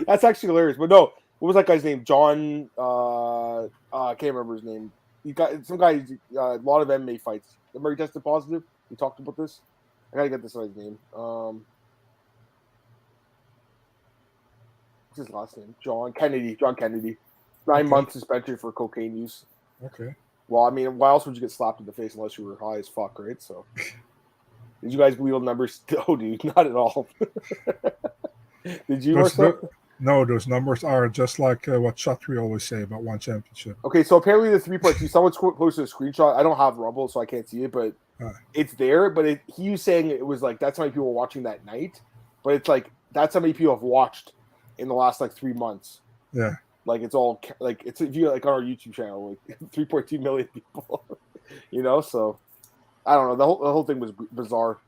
That's actually hilarious. But no, what was that guy's name? John. I can't remember his name. He got some guy. A lot of MMA fights. Remember he tested positive. We talked about this. I gotta get this guy's name. What's his last name? John Kennedy. 9 months suspension for cocaine use. Okay. Well, I mean, why else would you get slapped in the face unless you were high as fuck, right? So, did you guys believe the numbers? Oh, dude, not at all. Did you? No, those numbers are just like what Chatri always say about one championship. Okay, so apparently the 3.2. Someone posted a screenshot. I don't have Rumble, so I can't see it, but it's there. But he was saying it was like that's how many people were watching that night. But it's like that's how many people have watched in the last like 3 months. Yeah. Like it's all like it's if you like on our YouTube channel, like 3.2 million people, So I don't know. The whole thing was bizarre.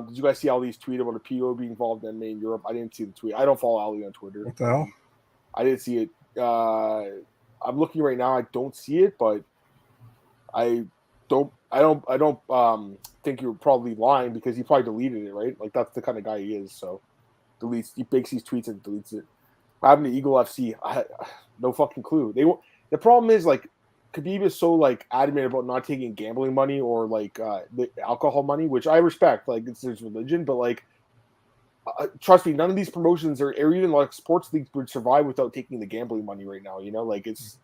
Did you guys see Ali's tweet about a PO being involved in MMA in Europe? I didn't see the tweet. I don't follow Ali on Twitter. What the hell? I didn't see it. I'm looking right now. I don't see it, but I don't think you're probably lying because he probably deleted it, right? Like that's the kind of guy he is. So he makes these tweets and deletes it. What happened to Eagle FC? No fucking clue. The problem is like Khabib is so like adamant about not taking gambling money or like the alcohol money, which I respect. Like it's his religion, but like trust me, none of these promotions or even like sports leagues would survive without taking the gambling money right now. Like it's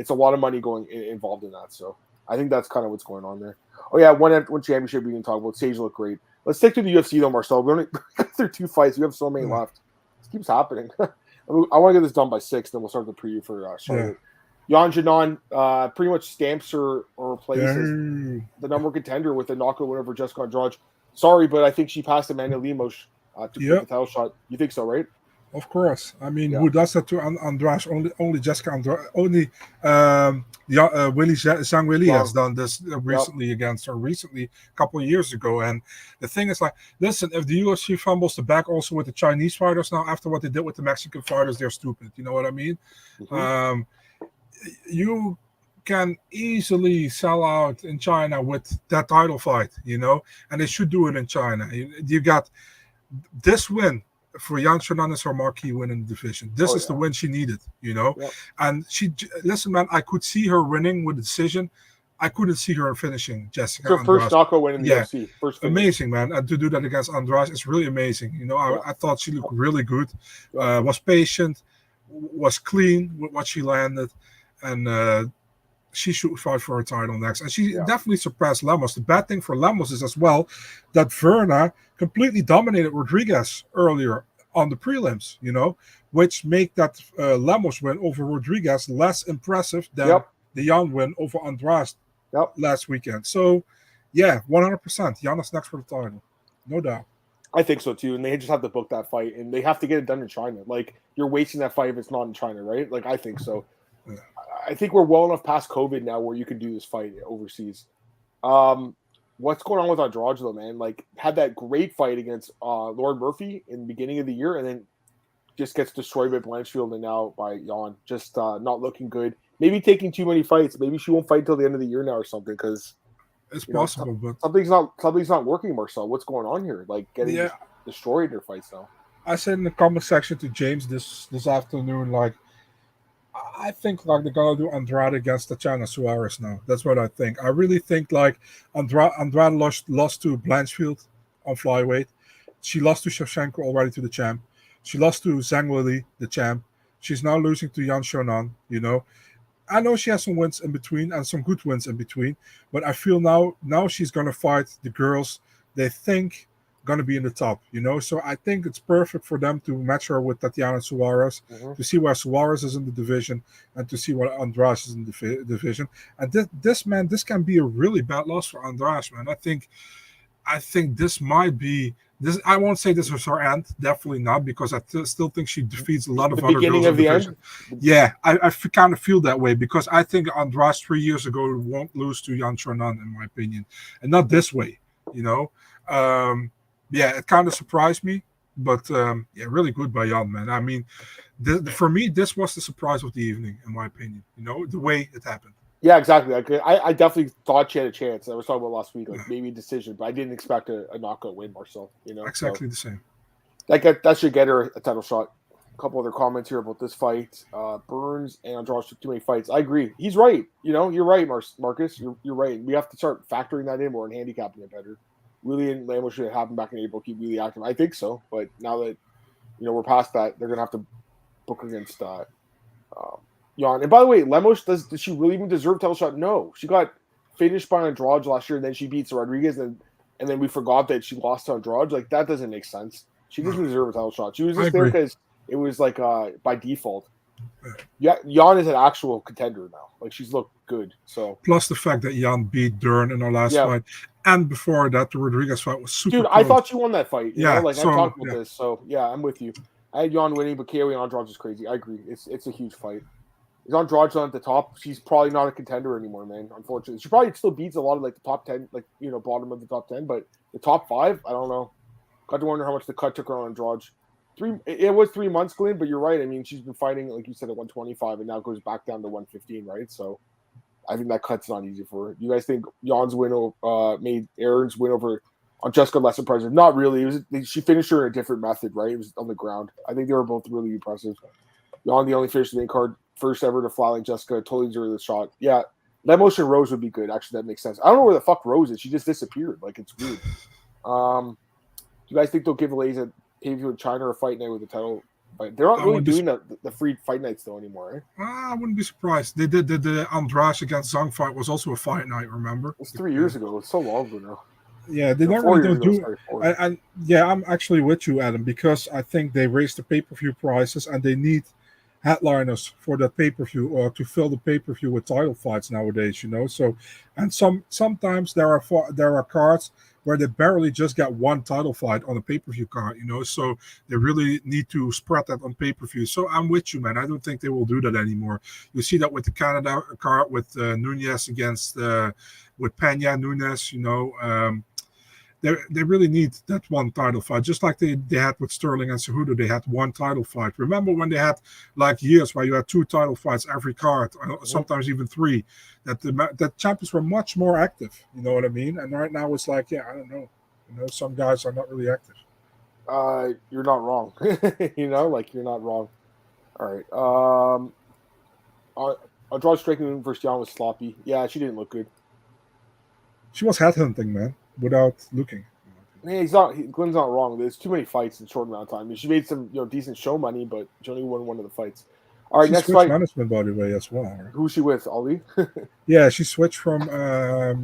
a lot of money involved in that. So I think that's kind of what's going on there. Oh yeah, one championship we didn't talk about. Sage looked great. Let's stick to the UFC though, Marcel. We only got through 2 fights. We have so many left. This keeps happening. I want to get this done by 6, then we'll start the preview for Charlotte. Yan Janan pretty much stamps her or replaces the number 1 contender with a knockout win over Jessica Andrade. Sorry, but I think she passed Amanda Lemos to pick the title shot. You think so, right? Of course. I mean, who does that to Andrade? Only Jessica Andrade. Only Zhang Weili has done this recently against her, a couple of years ago. And the thing is, like, listen, if the UFC fumbles the back also with the Chinese fighters now, after what they did with the Mexican fighters, they're stupid. You know what I mean? Mm-hmm. You can easily sell out in China with that title fight, and they should do it in China. You got this win for Yan Fernandez, her marquee win in the division. This is the win she needed, And listen, man, I could see her winning with a decision I couldn't see her finishing Jessica It's her first Andrade. knockout win in the Yeah, UFC. First finish. amazing, man. And to do that against Andrade is really amazing. You know, I thought she looked really good. Yeah. Was patient, was clean with what she landed, and she should fight for her title next. And she definitely surpassed Lemos. The bad thing for Lemos is as well that Verna completely dominated Rodriguez earlier on the prelims, you know, which make that Lemos win over Rodriguez less impressive than the Jan win over Andrade last weekend. So, yeah, 100%. Jan is next for the title. No doubt. I think so, too. And they just have to book that fight. And they have to get it done in China. Like, you're wasting that fight if it's not in China, right? Like, I think so. Yeah. I think we're well enough past COVID now where you can do this fight overseas. What's going on with Andrade, though, man? Like, had that great fight against Lord Murphy in the beginning of the year and then just gets destroyed by Blanchfield and now by Jan. Just not looking good. Maybe taking too many fights. Maybe she won't fight until the end of the year now or something because it's possible, but something's not working, Marcel. What's going on here? Like getting destroyed in their fights now. I said in the comment section to James this afternoon, like, I think like they're gonna do Andrade against Tatiana Suarez now. That's what I think. I really think like Andrade lost to Blanchfield on flyweight. She lost to Shevchenko already to the champ. She lost to Zhang Weili, the champ. She's now losing to Yan Xiaonan, you know. I know she has some wins in between and some good wins in between, but I feel now she's gonna fight the girls they think gonna be in the top, you know. So I think it's perfect for them to match her with Tatiana Suarez to see where Suarez is in the division and to see where Andrade is in the division. And this can be a really bad loss for Andrade, man. I think this might be this. I won't say this was her end, definitely not, because I still think she defeats a lot of other girls in the division. Yeah, I kind of feel that way because I think Andrade 3 years ago won't lose to Yan Xiaonan, in my opinion, and not this way, you know. Yeah, it kind of surprised me, but really good by Jan, man. I mean, for me, this was the surprise of the evening, in my opinion. You know, the way it happened. Yeah, exactly. I definitely thought she had a chance. I was talking about last week, like maybe a decision, but I didn't expect a knockout win, Marcel. You know, exactly the same. That should get her a title shot. A couple other comments here about this fight. Burns and Andrade took too many fights. I agree. He's right. You know, you're right, Marcus. You're right. We have to start factoring that in more and handicapping it better. Willie and Lamos should have him back in April, keep really active. I think so, but now that we're past that, they're gonna have to book against Jan. And by the way, Lemos does she really even deserve a title shot? No, she got finished by Andrade last year, and then she beats Rodriguez, and then we forgot that she lost to Andrade. Like that doesn't make sense. She doesn't deserve a title shot. She was just there because it was like by default. Yeah, Jan is an actual contender now. Like she's looked good. So plus the fact that Jan beat Dern in our last fight, and before that the Rodriguez fight was super. Dude, close. I thought you won that fight. You know? Like so, I talked about this. So yeah, I'm with you. I had Jan winning, but KO Andrade is crazy. I agree. It's a huge fight. Is Andrade on at the top? She's probably not a contender anymore, man. Unfortunately, she probably still beats a lot of like the top 10, like bottom of the top 10, but the top 5, I don't know. Got to wonder how much the cut took her on Andrade. It was 3 months, Glenn, but you're right. I mean, she's been fighting, like you said, at 125 and now goes back down to 115, right? So I think that cut's not easy for her. You guys think Jan's win made Aaron's win over on Jessica less impressive? Not really. She finished her in a different method, right? It was on the ground. I think they were both really impressive. Jan, the only finished the main card, first ever to fly like Jessica, totally deserved the shot. Yeah, Lemos and Rose would be good. Actually, that makes sense. I don't know where the fuck Rose is. She just disappeared. Like, it's weird. Do you guys think they'll give Eliza pay-per-view in China or fight night with the title? But they're not really doing the free fight nights though anymore, right? I wouldn't be surprised. They did the Andrade against Zhang fight was also a fight night. Remember? It's 3 years ago. It's so long ago now. Yeah, they don't do. And yeah, I'm actually with you, Adam, because I think they raised the pay-per-view prices and they need headliners for that pay-per-view or to fill the pay-per-view with title fights nowadays. You know, so and sometimes there are cards where they barely just get one title fight on a pay-per-view card, you know, so they really need to spread that on pay-per-view. So I'm with you, man. I don't think they will do that anymore. You see that with the Canada card with Nunez against with Pena Nunez, you know. They really need that one title fight, just like they had with Sterling and Cejudo. They had one title fight. Remember when they had like years where you had 2 title fights every card, sometimes even 3. That champions were much more active. You know what I mean? And right now it's like, I don't know. You know, some guys are not really active. You're not wrong. You know, like you're not wrong. All right. Andrade striking versus Jan was sloppy. Yeah, she didn't look good. She was headhunting, man, without looking. Man, Glenn's not wrong. There's too many fights in a short amount of time. I mean, she made some decent show money, but she only won one of the fights. All right, She next switched fight. management, by the way, as well. Right? Who's she with? Ali? Yeah, she switched from I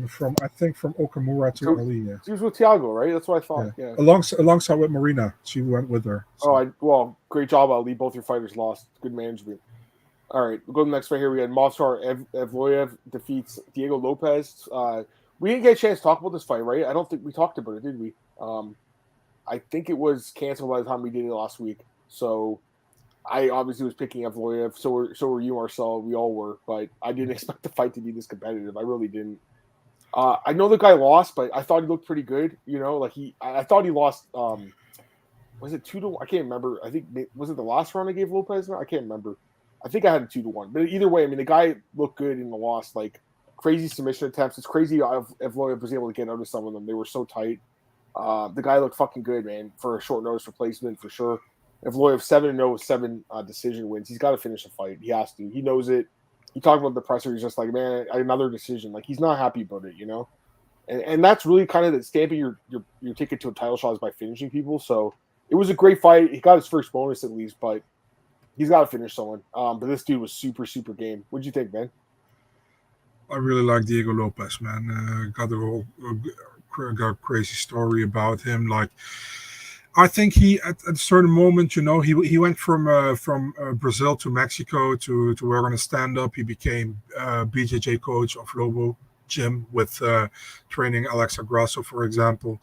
think from Okamura to Ali. Yeah. She was with Thiago, right? That's what I thought. Yeah. Alongside with Marina, she went with her. So. Well, great job, Ali. Both your fighters lost. Good management. All right, we'll go to the next fight here. We had Movsar Evloev defeats Diego Lopez. We didn't get a chance to talk about this fight, right? I don't think we talked about it, did we? I think it was canceled by the time we did it last week. So I obviously was picking Evloev. So were you, Marcel. We all were, but I didn't expect the fight to be this competitive. I really didn't. I know the guy lost, but I thought he looked pretty good. I thought he lost. Was it 2-1? I can't remember. I think was it the last round I gave Lopez? I can't remember. I think I had a 2-1. But either way, I mean, the guy looked good in the loss. Like crazy submission attempts. It's crazy Evloev was able to get out of some of them. They were so tight. The guy looked fucking good, man, for a short notice replacement for sure. Evloev 7-0 with 7 decision wins. He's got to finish a fight. He has to. He knows it. He talked about the presser. He's just like, man, another decision. Like he's not happy about it, And that's really kind of the stamping your ticket to a title shot is by finishing people. So it was a great fight. He got his first bonus at least, but he's got to finish someone. But this dude was super, super game. What'd you think, man? I really like Diego Lopez, man. Got a crazy story about him. Like, I think he at a certain moment, he went from Brazil to Mexico to work on a stand-up. He became BJJ coach of Lobo Gym with training Alexa Grasso, for example.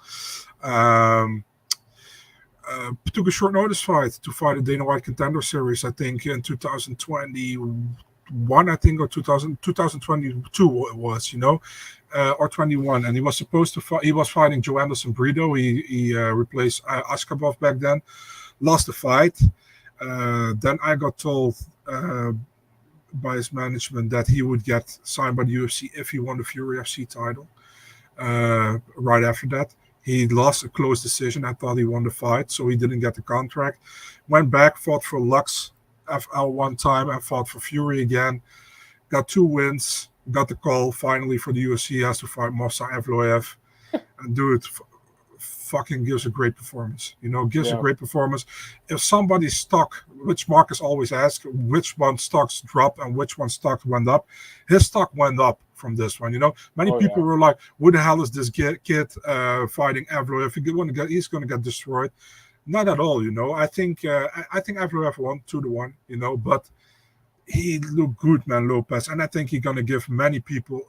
Took a short notice fight to fight a Dana White Contender Series, I think, in 2021, I think, or 2022 it was, or 21. And he was supposed to fight, he was fighting Joe Anderson Brito. He replaced Askabov back then, lost the fight. Then I got told by his management that he would get signed by the UFC if he won the Fury FC title. Right after that, he lost a close decision. I thought he won the fight, so he didn't get the contract. Went back, fought for Lux FL one time, and fought for Fury again. Got 2 wins. Got the call finally for the UFC. He has to fight Movsar Evloev, and dude fucking gives a great performance. A great performance. If somebody's stock, which Marcus always asks, which one stocks dropped and which one stock went up, his stock went up from this one. Many people were like, "What the hell is this kid fighting Evloev? He's going to get destroyed." Not at all. I think Evloev won 2-1. But he looked good, man, Lopez, and I think he's going to give many people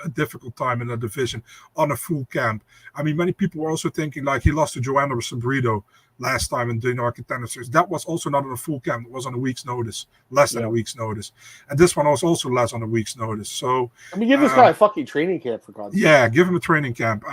a difficult time in the division on a full camp. I mean, many people were also thinking like he lost to Joanna Sabrito last time in the Contender Series. That was also not on a full camp. It was on a week's notice, less than a week's notice. And this one was also less on a week's notice. So, I mean, give this guy a fucking training camp, for God's sake. Yeah, give him a training camp.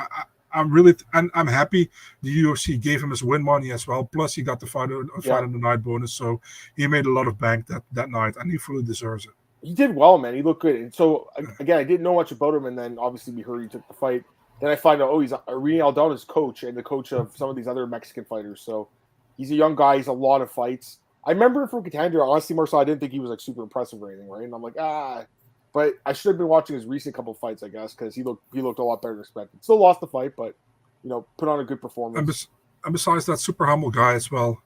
I'm happy the UFC gave him his win money as well. Plus, he got the fight of the night bonus, so he made a lot of bank that night, and he fully deserves it. He did well, man. He looked good. And so again, I didn't know much about him, and then obviously we heard he took the fight. Then I find out, he's Irene Aldana's coach and the coach of some of these other Mexican fighters. So he's a young guy. He's a lot of fights. I remember from Contender, honestly, Marcel, I didn't think he was like super impressive or anything, right? And I'm like, but I should have been watching his recent couple of fights, I guess, because he looked a lot better than expected. Still lost the fight, but put on a good performance. And besides that, super humble guy as well.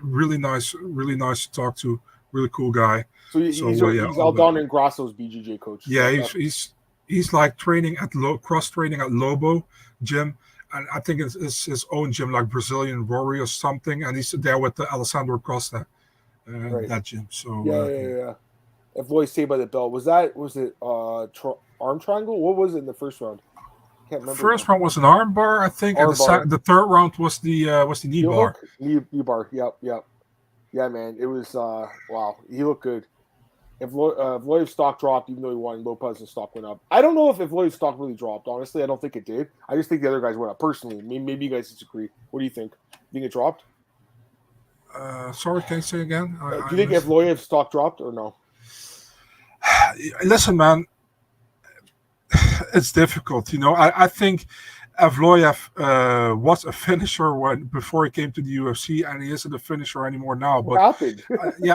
Really nice to talk to. Really cool guy. So he's Aldana and Grasso's BJJ coach. Yeah, he's like training at cross training at Lobo Gym, and I think it's his own gym, like Brazilian Rory or something. And he's there with the Alessandro Costa, that gym. So yeah. Evloev stayed by the belt. Was it arm triangle? What was it in the first round? Can't remember. First round was an arm bar, I think, and the third round was the knee bar. Knee bar. Yep. Yeah, man. It was wow. He looked good. Evloev's stock dropped, even though he won. Lopez's stock went up. I don't know if Evloev's stock really dropped. Honestly, I don't think it did. I just think the other guys went up. Personally, maybe you guys disagree. What do you think? You think it dropped? Sorry, can you say again? Do you think Evloev's stock dropped or no? Listen, man, it's difficult. I think Evloev was a finisher before he came to the UFC, and he isn't a finisher anymore now. But what happened?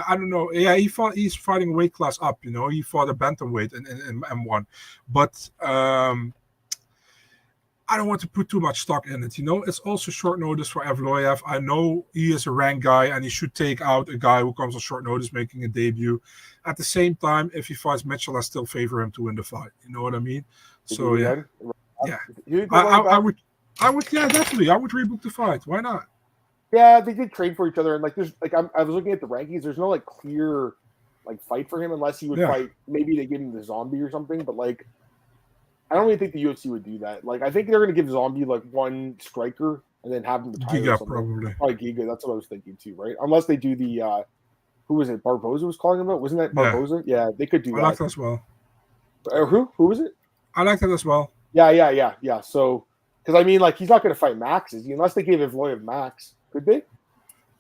I don't know. Yeah, he's fighting weight class up. He fought a bantamweight in M1, but I don't want to put too much stock in it. It's also short notice for Evloev. I know he is a ranked guy and he should take out a guy who comes on short notice making a debut. At the same time, if he fights Mitchell, I still favor him to win the fight. You know what I mean? So yeah. I would, yeah, definitely. I would rebook the fight. Why not? Yeah, they did train for each other, and I was looking at the rankings. There's no clear fight for him unless he would fight. Maybe they give him the Zombie or something, but I don't even think the UFC would do that. I think they're going to give Zombie one striker and then have him retire. Giga, probably. Giga. That's what I was thinking too, right? Unless they do the who was it? Barboza was calling him out. Wasn't that Barboza? Yeah, they could do that. I like that as well. Who was it? I like that as well. Yeah. So, because he's not going to fight Max, is he? Unless they gave Evloev Max, could they?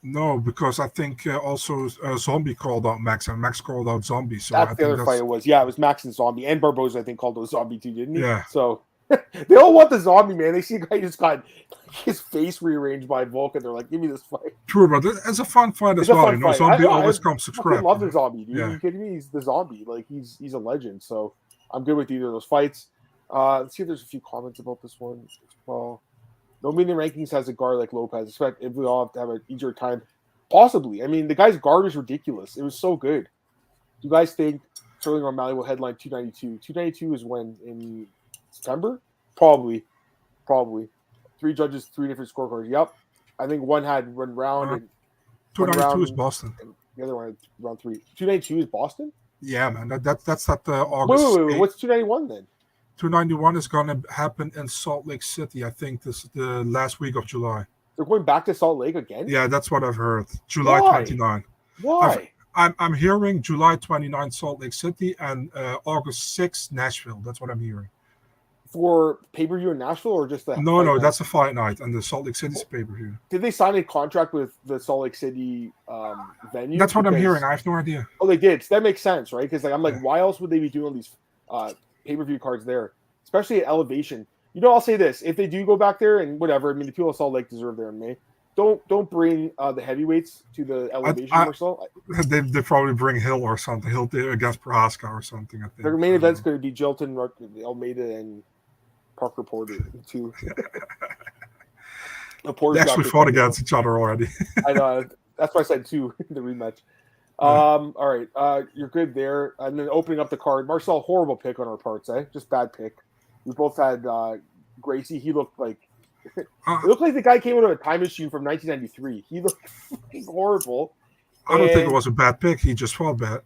No, because I think also Zombie called out Max, and Max called out Zombie. So that's the other fight it was. Yeah, it was Max and Zombie, and Barboza, I think, called out Zombie too, didn't he? Yeah. So they all want the Zombie, man. They see a guy just got his face rearranged by Volk, and they're like, "Give me this fight." True, but it's a fun fight as well. Zombie always comes to scrap. I love the Zombie, dude. Are you kidding me? He's the Zombie. He's a legend. So I'm good with either of those fights. Let's see if there's a few comments about this one as well. No meaning rankings has a guard like Lopez. Expect if we all have to have an easier time. Possibly. The guy's guard is ridiculous. It was so good. Do you guys think Sterling O'Malley will headline 292? 292 is when? In September? Probably. 3 judges, 3 different scorecards. Yep. I think one had one round. And 292 is Boston. The other one had round 3. 292 is Boston? Yeah, man. That's at August. Wait. What's 291 then? 291 is going to happen in Salt Lake City. I think this is the last week of July. They're going back to Salt Lake again? Yeah, that's what I've heard. July 29. Why? I'm hearing July 29 Salt Lake City and August 6 Nashville. That's what I'm hearing. For pay-per-view in Nashville or just the No, that's a fight night and the Salt Lake City's pay-per-view. Did they sign a contract with the Salt Lake City venue? That's what I'm hearing. I have no idea. Oh, they did. So that makes sense, right? Because why else would they be doing these pay-per-view cards there? Especially at Elevation. I'll say this: if they do go back there and whatever, the people of Salt Lake deserve their May. Don't bring the heavyweights to the Elevation, Marcel. They probably bring Hill or something. Hill against Prohaska or something. I think their main event's going to be Jilton, Almeida, and Parker Porter too. They actually fought against each other already. I know. That's why I said 2 in the rematch. All right, you're good there. And then opening up the card, Marcel, horrible pick on our parts, just bad pick. We both had Gracie. He looked like it looked like the guy came out of a time machine from 1993. He looked horrible. I don't think it was a bad pick. He just felt bad.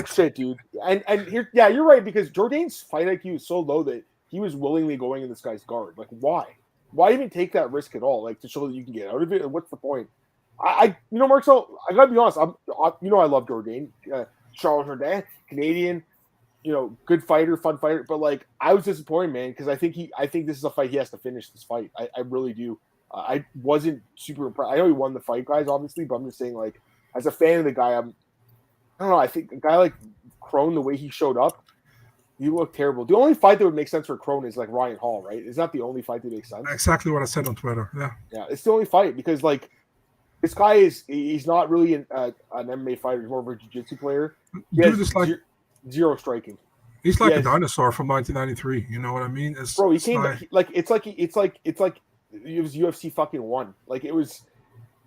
Shit, dude. And here, yeah, you're right, because Jourdain's fight IQ is so low that he was willingly going in this guy's guard. Why? Why even take that risk at all? To show that you can get out of it. And what's the point? Marcel, I gotta be honest. I love Jourdain, Charles Jourdain, Canadian. Good fighter, fun fighter, but I was disappointed, man, because I think this is a fight he has to finish this fight. I really do. I wasn't super impressed. I know he won the fight, guys, obviously, but I'm just saying, as a fan of the guy, I don't know. I think a guy like Crone, the way he showed up, he looked terrible. The only fight that would make sense for Crone is Ryan Hall, right? It's not the only fight that makes sense. Exactly what I said on Twitter. Yeah, it's the only fight because this guy he's not really an MMA fighter. He's more of a jiu-jitsu player. Zero striking. He's like a dinosaur from 1993. You know what I mean? It's like it was UFC fucking 1. It was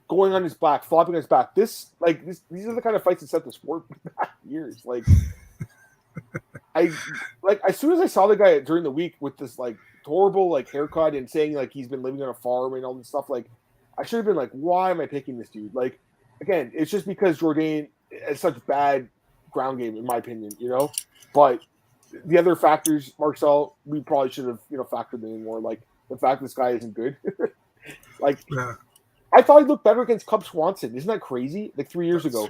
going on his back, flopping on his back. These are the kind of fights that set the sport back years. As soon as I saw the guy during the week with this horrible haircut and saying he's been living on a farm and all this stuff, I should have been why am I picking this dude? Again, it's just because Jourdain has such bad ground game, in my opinion, but the other factors, Marcel, we probably should have factored in more, the fact this guy isn't good. I thought he looked better against Cub Swanson. Isn't that crazy? 3 years ago,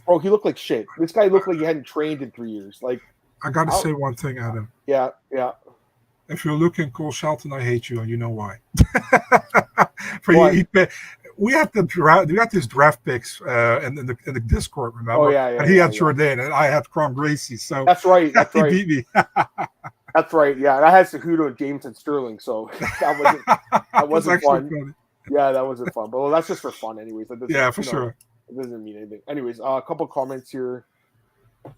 bro, he looked like shit. This guy looked like he hadn't trained in 3 years. I gotta say one thing, Adam. Yeah. If you're looking Cole Shelton, I hate you, and you know why. We had these draft picks in the Discord, remember? Oh yeah. And he had Jourdain, and I had Cron Gracie. So that's right. He beat me. That's right. Yeah, and I had Cejudo and James and Sterling, so that wasn't fun. Funny. Yeah, that wasn't fun. But that's just for fun, anyways. For sure. It doesn't mean anything. Anyways, a couple comments here.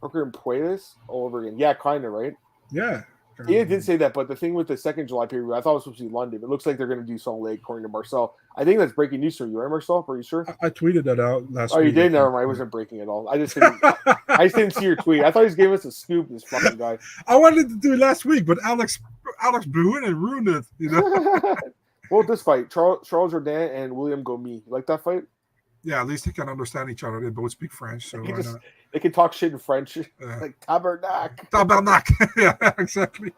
Hooker and Puedes all over again. Yeah, kind of, right? Yeah. Yeah, did say that, but the thing with the 2nd July pay-per-view, I thought it was supposed to be London. It looks like they're going to do Salt Lake, according to Marcel. I think that's breaking news for you, right, Marcel? Are you sure? I tweeted that out last week. Oh, you did? Never mind. I yeah. wasn't breaking at all. I just didn't see your tweet. I thought he was giving us a scoop, this fucking guy. I wanted to do it last week, but Alex blew in and ruined it, you know? Well, this fight, Charles Jourdain and William Gomis. You like that fight? Yeah, at least they can understand each other. They both speak French, so they can talk shit in French, like tabernacle. Tabernacle, yeah, exactly.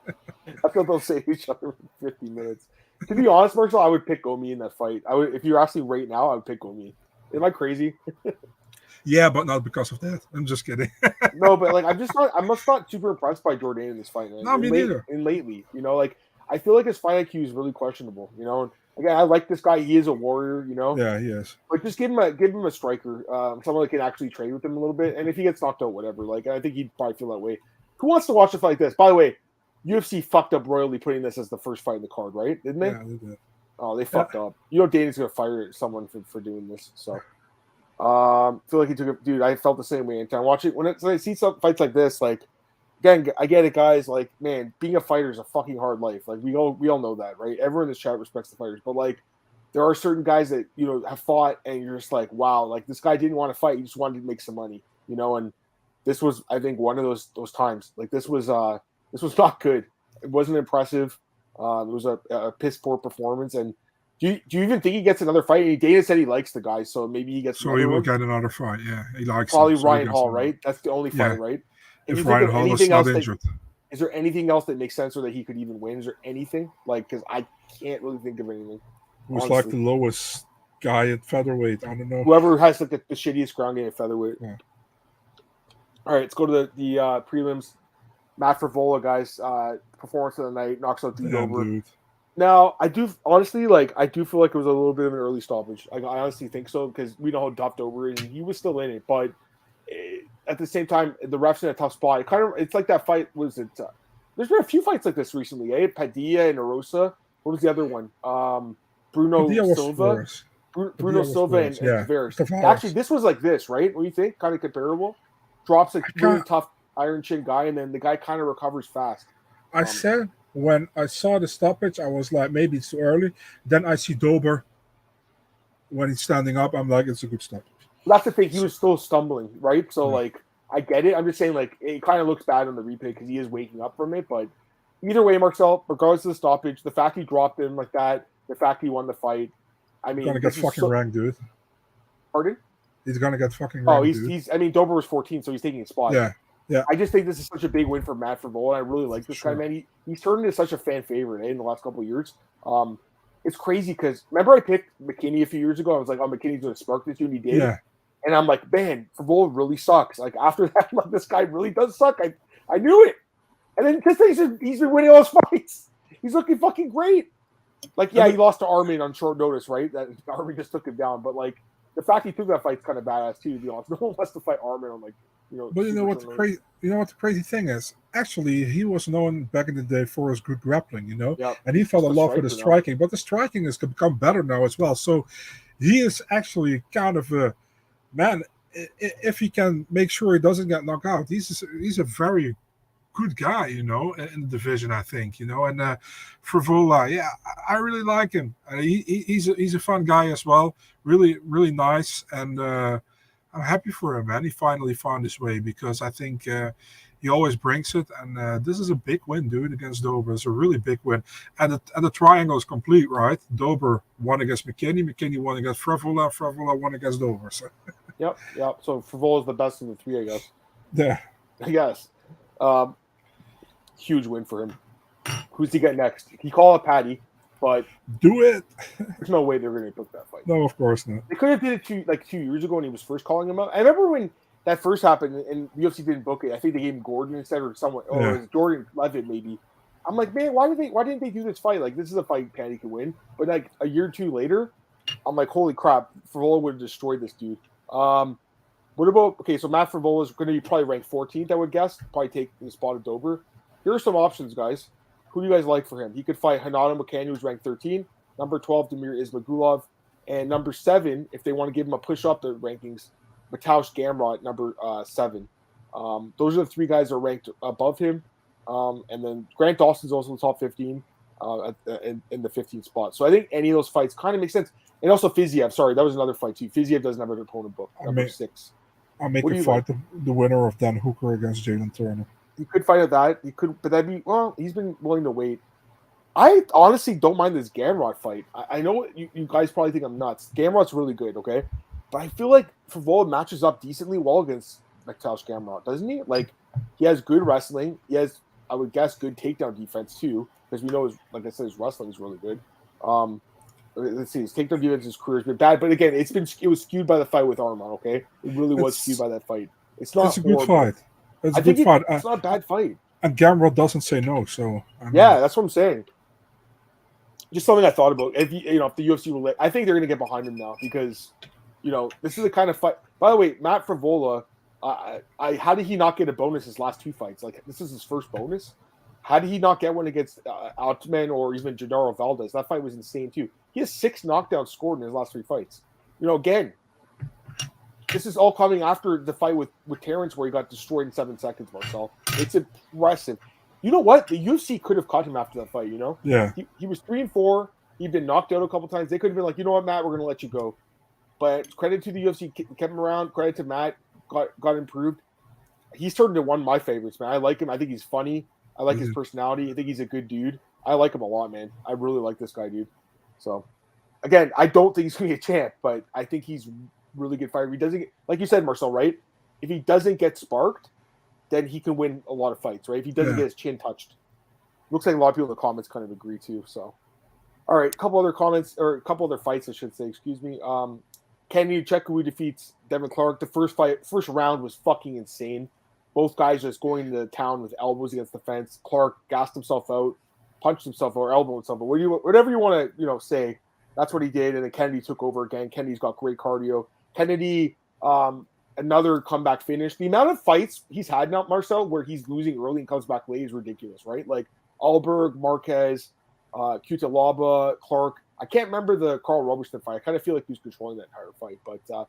That's what they'll say to each other for 50 minutes. To be honest, Marcel, I would pick Gomis in that fight. I would, if you're asking right now, I would pick Gomis. Am I crazy? Yeah, but not because of that. I'm just kidding. No, but like I'm just not super impressed by Jourdain in this fight. Man. No, me neither. And lately, you know, like I feel like his fight IQ is really questionable. You know, and again, I like this guy. He is a warrior. You know. Yeah, he is. But just give him a striker, someone that can actually trade with him a little bit. And if he gets knocked out, whatever. Like I think he'd probably feel that way. Who wants to watch a fight like this? By the way, UFC fucked up royally putting this as the first fight in the card, right? Didn't they? Yeah, they did. Oh, they fucked up. You know, Dana's gonna fire someone for doing this. So, feel like he took it, dude. I felt the same way. And watching when I see some fights like this, like again, I get it, guys. Like, man, being a fighter is a fucking hard life. Like we all know that, right? Everyone in this chat respects the fighters, but like, there are certain guys that you know have fought, and you're just like, wow, like this guy didn't want to fight. He just wanted to make some money, you know. And this was, I think, one of those times. Like this was not good. It wasn't impressive. It was a piss poor performance. And do you even think he gets another fight? Dana said he likes the guy, so maybe he gets. So he will get another fight. Yeah, he likes probably him, Ryan Hall, right? That's the only fight, right? If Ryan Hall is not injured, is there anything else that makes sense or that he could even win? Is there anything like? Because I can't really think of anything. Who's honestly like the lowest guy at featherweight? I don't know. Whoever has like the shittiest ground game at featherweight. Yeah. All right, let's go to the prelims. Matt Frivola, guys, performance of the night, knocks out Dober. Dude. Now, I do honestly feel like it was a little bit of an early stoppage. I honestly think so because we know how tough Dober is, and he was still in it. But at the same time, the ref's in a tough spot. It's like that fight was it. There's been a few fights like this recently, eh? Padilla and Arosa. What was the other one? Bruno Silva. Bruno Silva and Tavares. Actually, this was like this, right? What do you think? Kind of comparable. Drops a really tough iron chin guy, and then the guy kind of recovers fast. I said when I saw the stoppage, I was like, maybe it's too early. Then I see Dober when he's standing up. I'm like, it's a good stoppage. That's the thing. He was still stumbling, right? So, like, I get it. I'm just saying, like, it kind of looks bad on the replay because he is waking up from it. But either way, Marcel, regardless of the stoppage, the fact he dropped him like that, the fact he won the fight, I mean, he's gonna get fucking ranked, dude. Pardon? He's gonna get fucking ranked. Oh, he's. I mean, Dober was 14, so he's taking a spot. Yeah. I just think this is such a big win for Matt Frivola. I really like this guy, man. He's turned into such a fan favorite in the last couple of years. It's crazy because remember I picked McKinney a few years ago. I was like, oh, McKinney's going to spark this dude. He did. Yeah. And I'm like, man, Frivola really sucks. Like after that, like, this guy really does suck. I knew it. And then because he's been winning all his fights. He's looking fucking great. Like, yeah, he lost to Armin on short notice, right? That Armin just took him down. But like the fact he took that fight's kind of badass too, to be honest. No one wants to fight Armin on like. But you know what the crazy thing is? Actually, he was known back in the day for his good grappling, you know, and he fell in love with the striking. But the striking has become better now as well. So he is actually kind of a man. If he can make sure he doesn't get knocked out, he's a very good guy, you know, in the division. I think, you know, and Frivola, yeah, I really like him. He's a fun guy as well. Really, really nice and. I'm happy for him, man. He finally found his way because I think he always brings it. And this is a big win, dude, against Dober. It's a really big win. And the triangle is complete, right? Dober won against McKinney. McKinney won against Frivola. Frivola won against Dober. So. Yep. So Frivola is the best of the three, I guess. Yeah. I guess. Huge win for him. Who's he got next? He called it Patty. But do it. There's no way they're going to book that fight. No, of course not. They could have did it 2 years ago when he was first calling him out. I remember when that first happened and UFC didn't book it. I think they gave him Gordon instead or someone, or it was Jordan Levitt maybe. I'm like, man, why didn't they do this fight? Like, this is a fight Patty could win. But like a year or two later, I'm like, holy crap, Frivola would have destroyed this dude. What about so Matt Frivola is going to be probably ranked 14th, I would guess. Probably take the spot of Dober. Here are some options, guys. Who do you guys like for him? He could fight Hanato Mokanya, who's ranked 13. Number 12, Damir Ismagulov. And number 7, if they want to give him a push up the rankings, Mateusz Gamrot, number 7. Those are the 3 guys that are ranked above him. And then Grant Dawson's also in the top 15 in the 15th spot. So I think any of those fights kind of make sense. And also Fiziev, sorry, that was another fight too. Fiziev doesn't have an opponent book, number 6. I'll make a fight the winner of Dan Hooker against Jalen Turner. He could fight at that. He could, but that'd be, well, he's been willing to wait. I honestly don't mind this Gamrot fight. I know you guys probably think I'm nuts. Gamrot's really good, okay? But I feel like Favola matches up decently well against Mateusz Gamrot, doesn't he? Like, he has good wrestling. He has, I would guess, good takedown defense too, because we know, like I said, his wrestling is really good. Let's see, his takedown defense, his career has been bad, but again, it was skewed by the fight with Arman. Okay, it really was skewed by that fight. It's not. It's a good fight. It's a good fight. It's not a bad fight. And Gamrot doesn't say no, so yeah, that's what I'm saying. Just something I thought about. If if the UFC will, I think they're going to get behind him now because, this is the kind of fight. By the way, Matt Favola, how did he not get a bonus his last 2 fights? Like, this is his first bonus. How did he not get one against Aljamain or even Genaro Valdez? That fight was insane too. He has 6 knockdowns scored in his last 3 fights. Again, this is all coming after the fight with Terrence where he got destroyed in 7 seconds, Marcel. It's impressive. You know what? The UFC could have caught him after that fight, Yeah. He was 3-4. He'd been knocked out a couple times. They could have been like, you know what, Matt, we're going to let you go. But credit to the UFC, kept him around. Credit to Matt, got improved. He's turned into one of my favorites, man. I like him. I think he's funny. I like his personality. I think he's a good dude. I like him a lot, man. I really like this guy, dude. So, again, I don't think he's going to be a champ, but I think he's really good fighter. He doesn't get, like you said, Marcel, right? If he doesn't get sparked, then he can win a lot of fights, right? If he doesn't get his chin touched. Looks like a lot of people in the comments kind of agree too. So, all right, a couple other fights, I should say. Excuse me. Kenny Nchekwu defeats Devin Clark. The first round was fucking insane. Both guys just going to town with elbows against the fence. Clark gassed himself out, punched himself out, or elbowed himself out. Whatever you want to, say, that's what he did. And then Kennedy took over again. Kennedy's got great cardio. Kennedy, another comeback finish. The amount of fights he's had now, Marcel, where he's losing early and comes back late is ridiculous, right? Like Alberg, Marquez, Cutelaba, Clark. I can't remember the Carl Robertson fight. I kind of feel like he was controlling that entire fight. But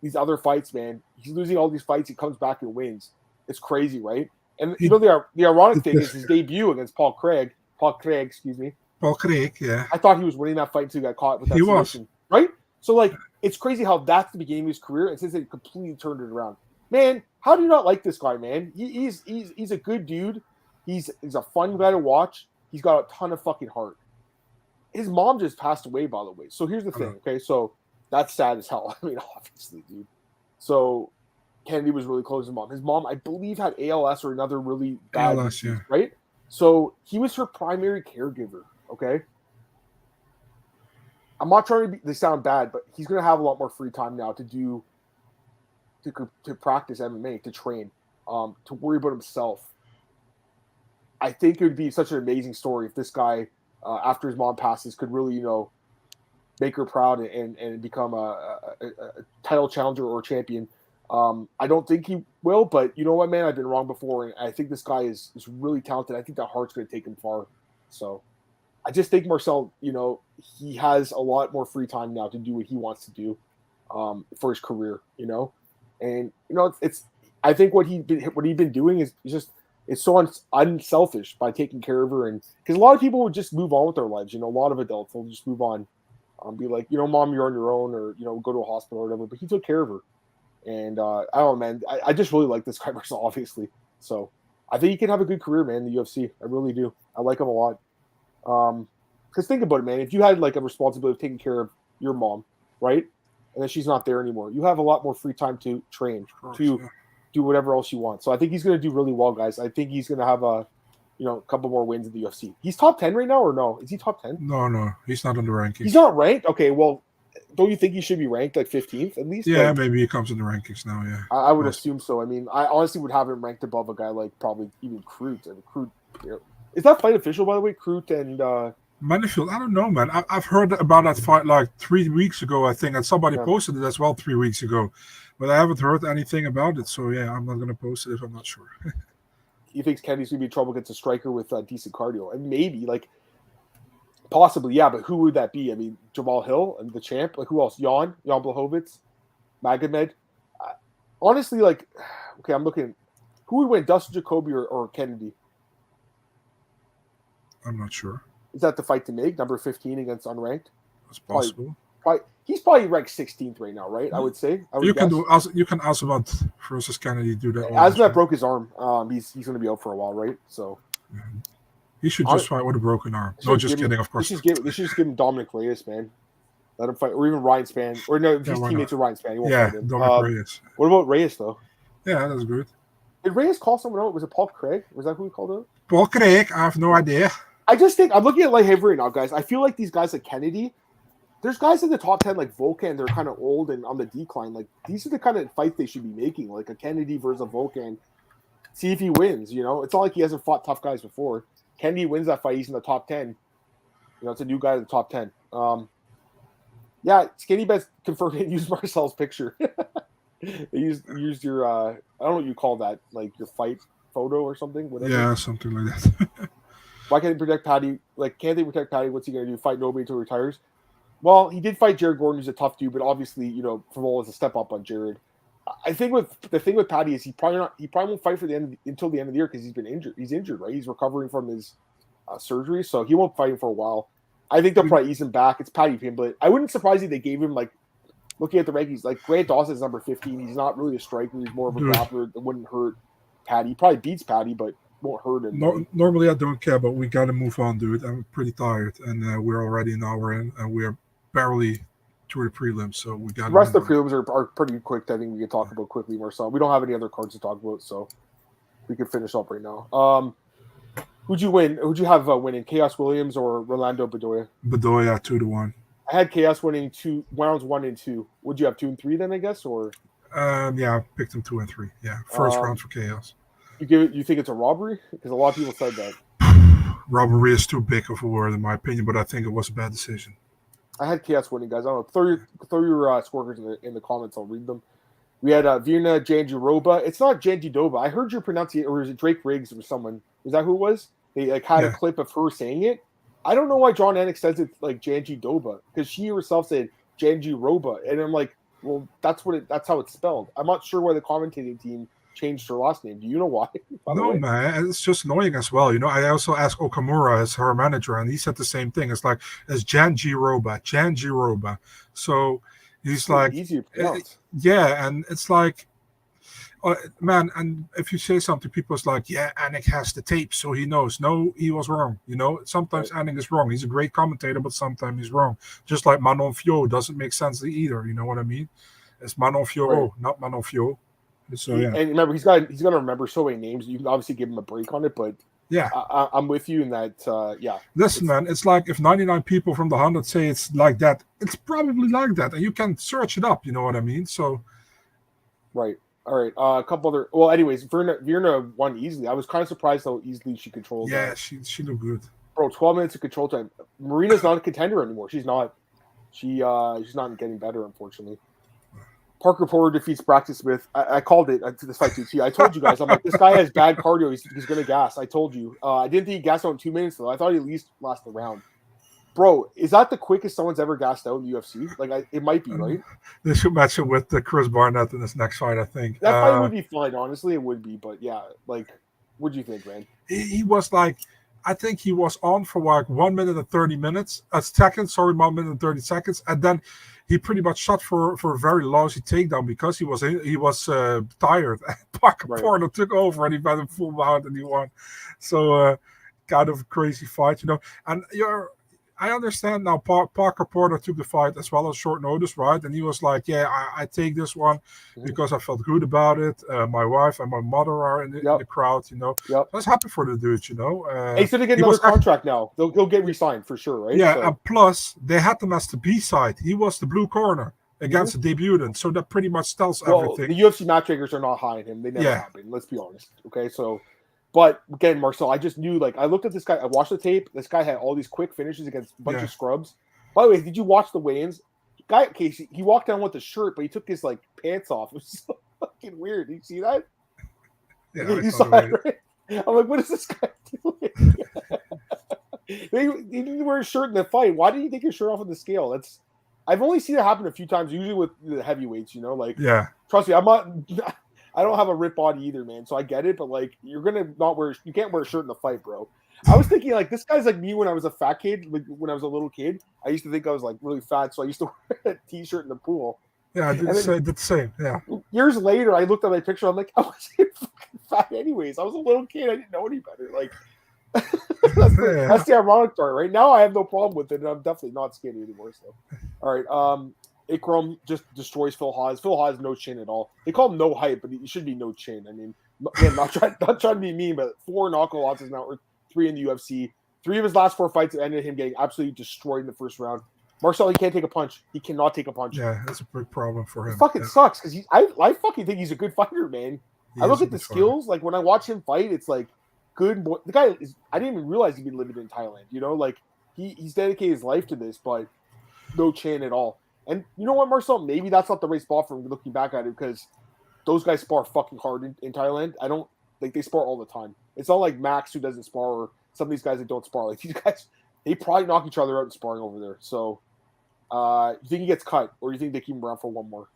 these other fights, man, he's losing all these fights. He comes back and wins. It's crazy, right? And the ironic thing is his debut against Paul Craig, excuse me. Paul Craig, yeah. I thought he was winning that fight until he got caught with that submission, right? So, like, it's crazy how that's the beginning of his career, and since they completely turned it around. Man, how do you not like this guy, man? He's a good dude. He's a fun guy to watch. He's got a ton of fucking heart. His mom just passed away, by the way. So here's the thing, okay? So that's sad as hell. I mean, obviously, dude. So Kennedy was really close to his mom. His mom, I believe, had ALS or another really bad disease, right? So he was her primary caregiver, okay? I'm not trying to sound bad, but he's going to have a lot more free time now to practice MMA, to train, to worry about himself. I think it would be such an amazing story if this guy, after his mom passes, could really, make her proud and become a title challenger or champion. I don't think he will, but you know what, man? I've been wrong before, and I think this guy is really talented. I think that heart's going to take him far. So I just think Marcel, he has a lot more free time now to do what he wants to do for his career, and I think what he's been doing is just it's so unselfish by taking care of her, and because a lot of people would just move on with their lives, a lot of adults will just move on, be like, Mom, you're on your own, or go to a hospital or whatever. But he took care of her, and I don't know, man. I just really like this guy, Marcel, obviously. So I think he can have a good career, man, in the UFC. I really do. I like him a lot. Because think about it, man. If you had like a responsibility of taking care of your mom, right, and then she's not there anymore, you have a lot more free time to train, do whatever else you want. So I think he's going to do really well, guys. I think he's going to have a couple more wins in the UFC. He's top 10 right now, or no? Is he top 10? No, he's not on the rankings. He's not ranked. Okay, well, don't you think he should be ranked like 15th at least? Yeah, like, maybe he comes in the rankings now. Yeah, I would assume so. I mean, I honestly would have him ranked above a guy like probably even Crute. And Crute, is that fight official, by the way? Crute and Manifield, I don't know, man. I've heard about that fight like 3 weeks ago, I think, and somebody posted it as well 3 weeks ago, but I haven't heard anything about it. So yeah, I'm not going to post it if I'm not sure. He thinks Kennedy's going to be in trouble against a striker with decent cardio, and maybe possibly, yeah. But who would that be? I mean, Jamal Hill and the champ. Like, who else? Jan Blachowicz, Magomed. Honestly, okay, I'm looking. Who would win, Dustin Jacoby or Kennedy? I'm not sure. Is that the fight to make? Number 15 against unranked? It's possible. He's probably ranked 16th right now, right? I would say. You can Aljamain versus Kennedy do that. Aljamain broke his arm. He's going to be out for a while, right? So he should just fight with a broken arm. No, just kidding. Of course. They should just give him Dominic Reyes, man. Let him fight, or even Ryan Spann, or no, if he's teammates with Ryan Spann, he won't fight him. Dominic Reyes. What about Reyes though? Yeah, that's good. Did Reyes call someone out? Was it Paul Craig? Was that who he called out? Paul Craig. I have no idea. I just think I'm looking at light heavyweight now, guys. I feel like these guys like Kennedy. There's guys in the top 10 like Volkan. They're kind of old and on the decline. Like these are the kind of fights they should be making, like a Kennedy versus a Volkan. See if he wins. You know, it's not like he hasn't fought tough guys before. Kennedy wins that fight. He's in the top 10. You know, it's a new guy in the top 10. Yeah, Skinny Bets confirmed and used Marcel's picture. They used your I don't know what you call that, like your fight photo or something. Whatever. Yeah, something like that. Why can't they protect Paddy? Like, can't they protect Paddy? What's he gonna do? Fight nobody until he retires? Well, he did fight Jared Gordon, who's a tough dude, but obviously, you know, Frommel is a step up on Jared. I think the thing with Paddy is he probably won't fight until the end of the year because he's been injured. He's injured, right? He's recovering from his surgery, so he won't fight him for a while. I think they'll probably ease him back. It's Paddy Pimblett, but I wouldn't surprise you they gave him, like, looking at the rankings, like Grant Dawson's number 15. He's not really a striker. He's more of a grappler. It wouldn't hurt Paddy. He probably beats Paddy, but won't hurt him. Normally I don't care, but we got to move on, dude. I'm pretty tired, and we're already an hour in, and we're barely through the prelims, so we got. The rest of the prelims are pretty quick. I think we can talk about quickly, Marcel. We don't have any other cards to talk about, so we can finish up right now. Who'd you win? Who'd you have winning? Chaos Williams or Rolando Bedoya? Bedoya 2-1. I had Chaos winning rounds 1 and 2. Would you have 2 and 3 then? I guess, or yeah, I picked him 2 and 3. Yeah, first round for Chaos. You think it's a robbery? Because a lot of people said that. Robbery is too big of a word in my opinion, but I think it was a bad decision. I had Chaos winning, guys. I don't know. Throw your scorecards in the comments. I'll read them. We had Virna Jandiroba. It's not Jandidoba. I heard your pronunciation, or is it Drake Riggs or someone? Is that who it was? They had a clip of her saying it. I don't know why John Anik says it's like Jandidoba because she herself said Jandiroba, and I'm like, well, that's how it's spelled. I'm not sure why the commentating team changed her last name. Do you know why? No, man, it's just annoying as well. You know, I also asked Okamura as her manager, and he said the same thing. It's like it's Jandiroba. So he's like, easy to pronounce. Yeah, and it's like, man, and if you say something, people's like, yeah, Anik has the tape, so he knows. No, he was wrong. You know, sometimes Anik is wrong. He's a great commentator, but sometimes he's wrong. Just like Manon Fio doesn't make sense either. You know what I mean? It's Manon Fio, not Manon Fio. So yeah, and remember, he's gonna remember so many names. You can obviously give him a break on it, but yeah, I'm with you in that. Yeah, listen, man, it's like if 99 people from the 100 say it's like that, it's probably like that, and you can search it up. You know what I mean? So, right. All right. A couple other. Well, anyways, Virna won easily. I was kind of surprised how easily she controlled. Yeah, that. She looked good. Bro, 12 minutes of control time. Marina's not a contender anymore. She's not. She's not getting better, unfortunately. Parker Porter defeats Braxton Smith. I called it to this fight too. I told you guys. I'm like, this guy has bad cardio. He's going to gas. I told you. I didn't think he gassed out in 2 minutes though. I thought he at least lasted a round. Bro, is that the quickest someone's ever gassed out in the UFC? Like, it might be, right? They should match him with Chris Barnett in this next fight, I think. That fight would be fine, honestly. It would be, but yeah, like, what do you think, man? He was like, I think he was on for like 1 minute and 30 minutes. 1 minute and 30 seconds, and then he pretty much shot for a very lousy takedown because he was tired. Parker Porter took over and he got a full mount and he won. So kind of a crazy fight, you know. And I understand now. Parker Porter took the fight as well as short notice, right? And he was like, "Yeah, I take this one because I felt good about it. My wife and my mother are in the crowd, you know. I was happy for the dude, you know. He's gonna get another contract now. He'll get re-signed for sure, right? Yeah, and plus they had him as the B side. He was the blue corner against the debutant, so that pretty much tells everything. The UFC matchmakers are not high on him. They never have been. Let's be honest. Okay, so. But again, Marcel, I just knew, like, I looked at this guy, I watched the tape. This guy had all these quick finishes against a bunch of scrubs. By the way, did you watch the weigh-ins? Guy, Casey, he walked down with the shirt, but he took his, like, pants off. It was so fucking weird. Did you see that? Yeah, you saw it, right? I'm like, what is this guy doing? He didn't wear a shirt in the fight. Why did he take his shirt off on the scale? I've only seen it happen a few times, usually with the heavyweights, you know? Like, trust me, I don't have a ripped body either, man. So I get it, but like, you're gonna not wear. You can't wear a shirt in the fight, bro. I was thinking like this guy's like me when I was a fat kid. Like when I was a little kid, I used to think I was like really fat, so I used to wear a t-shirt in the pool. Yeah, I did the same. Yeah. Years later, I looked at my picture. I'm like, I wasn't fucking fat anyways. I was a little kid. I didn't know any better. Like that's the ironic part. Right now, I have no problem with it, and I'm definitely not skinny anymore. So, all right. Ikram just destroys Phil Haas. Phil Haas no chin at all. They call him no height, but he should be no chin. I mean, again, not trying to be mean, but 4 knockout losses now, or 3 in the UFC. 3 of his last 4 fights ended him getting absolutely destroyed in the first round. Marcel, he can't take a punch. He cannot take a punch. Yeah, that's a big problem for him. It fucking sucks because I fucking think he's a good fighter, man. I look at the skills. Like when I watch him fight, it's like good. The guy is. I didn't even realize he'd been living in Thailand. You know, like he's dedicated his life to this, but no chin at all. And you know what, Marcel? Maybe that's not the right spot for him looking back at it because those guys spar fucking hard in Thailand. I don't like they spar all the time. It's not like Max who doesn't spar or some of these guys that don't spar. Like these guys, they probably knock each other out in sparring over there. So, you think he gets cut, or you think they keep him around for one more?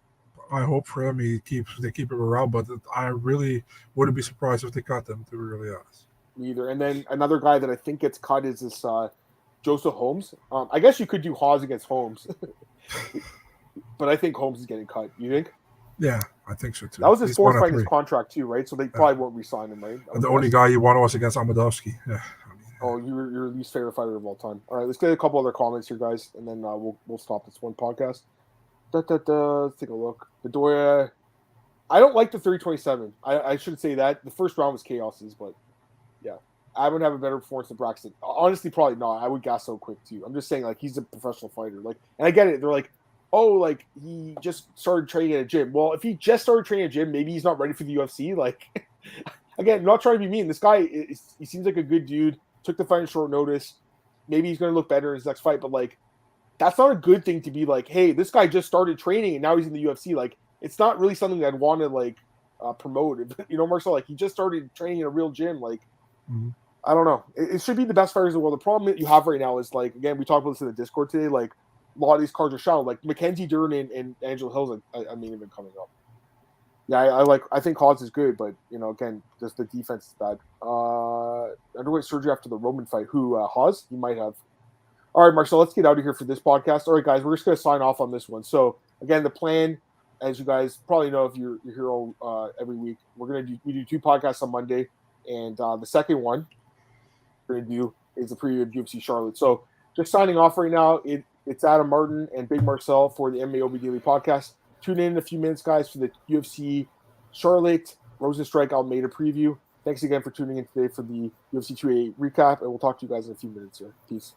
I hope for him they keep him around, but I really wouldn't be surprised if they cut him. To be really honest. Neither. And then another guy that I think gets cut is this Joseph Holmes. I guess you could do Hawes against Holmes. But I think Holmes is getting cut. You think? Yeah, I think so too. That was his 4th fight in his contract too, right? So they probably won't re-sign him, right? And the only guy you won was against Amadovsky. Yeah. Oh, you're your least favorite fighter of all time. All right, let's get a couple other comments here, guys, and then we'll stop this one podcast. Let's take a look. Bedoya, I don't like the 327. I should say that the first round was chaoses, but yeah, I would have a better performance than Braxton. Honestly, probably not. I would gas so quick too. I'm just saying, like he's a professional fighter. Like, and I get it. They're like, oh, like he just started training at a gym. Well, if he just started training at a gym, maybe he's not ready for the UFC. Like, again, I'm not trying to be mean. This guy, he seems like a good dude. Took the fight in short notice. Maybe he's going to look better in his next fight, but like, that's not a good thing to be like, hey, this guy just started training and now he's in the UFC. Like, it's not really something I'd want to like promote. You know, Marcel, like he just started training in a real gym. Like, I don't know. It should be the best fighters in the world. The problem that you have right now is like, again, we talked about this in the Discord today. Like, a lot of these cards are shallow. Like Mackenzie Dern and Angela Hill's I mean, even coming up. Yeah, I think Hawes is good, but you know, again, just the defense is bad. Underweight surgery after the Roman fight. Who Hawes? He might have. All right, Marcel, let's get out of here for this podcast. All right, guys, we're just going to sign off on this one. So again, the plan, as you guys probably know, if you're here every week, we do 2 podcasts on Monday, and the second one we're going to do is the preview of UFC Charlotte. So just signing off right now. It's Adam Martin and Big Marcel for the MMAOB Daily Podcast. Tune in a few minutes, guys, for the UFC Charlotte Rosenstrike Almeida preview. Thanks again for tuning in today for the UFC 288 recap, and we'll talk to you guys in a few minutes here. Peace.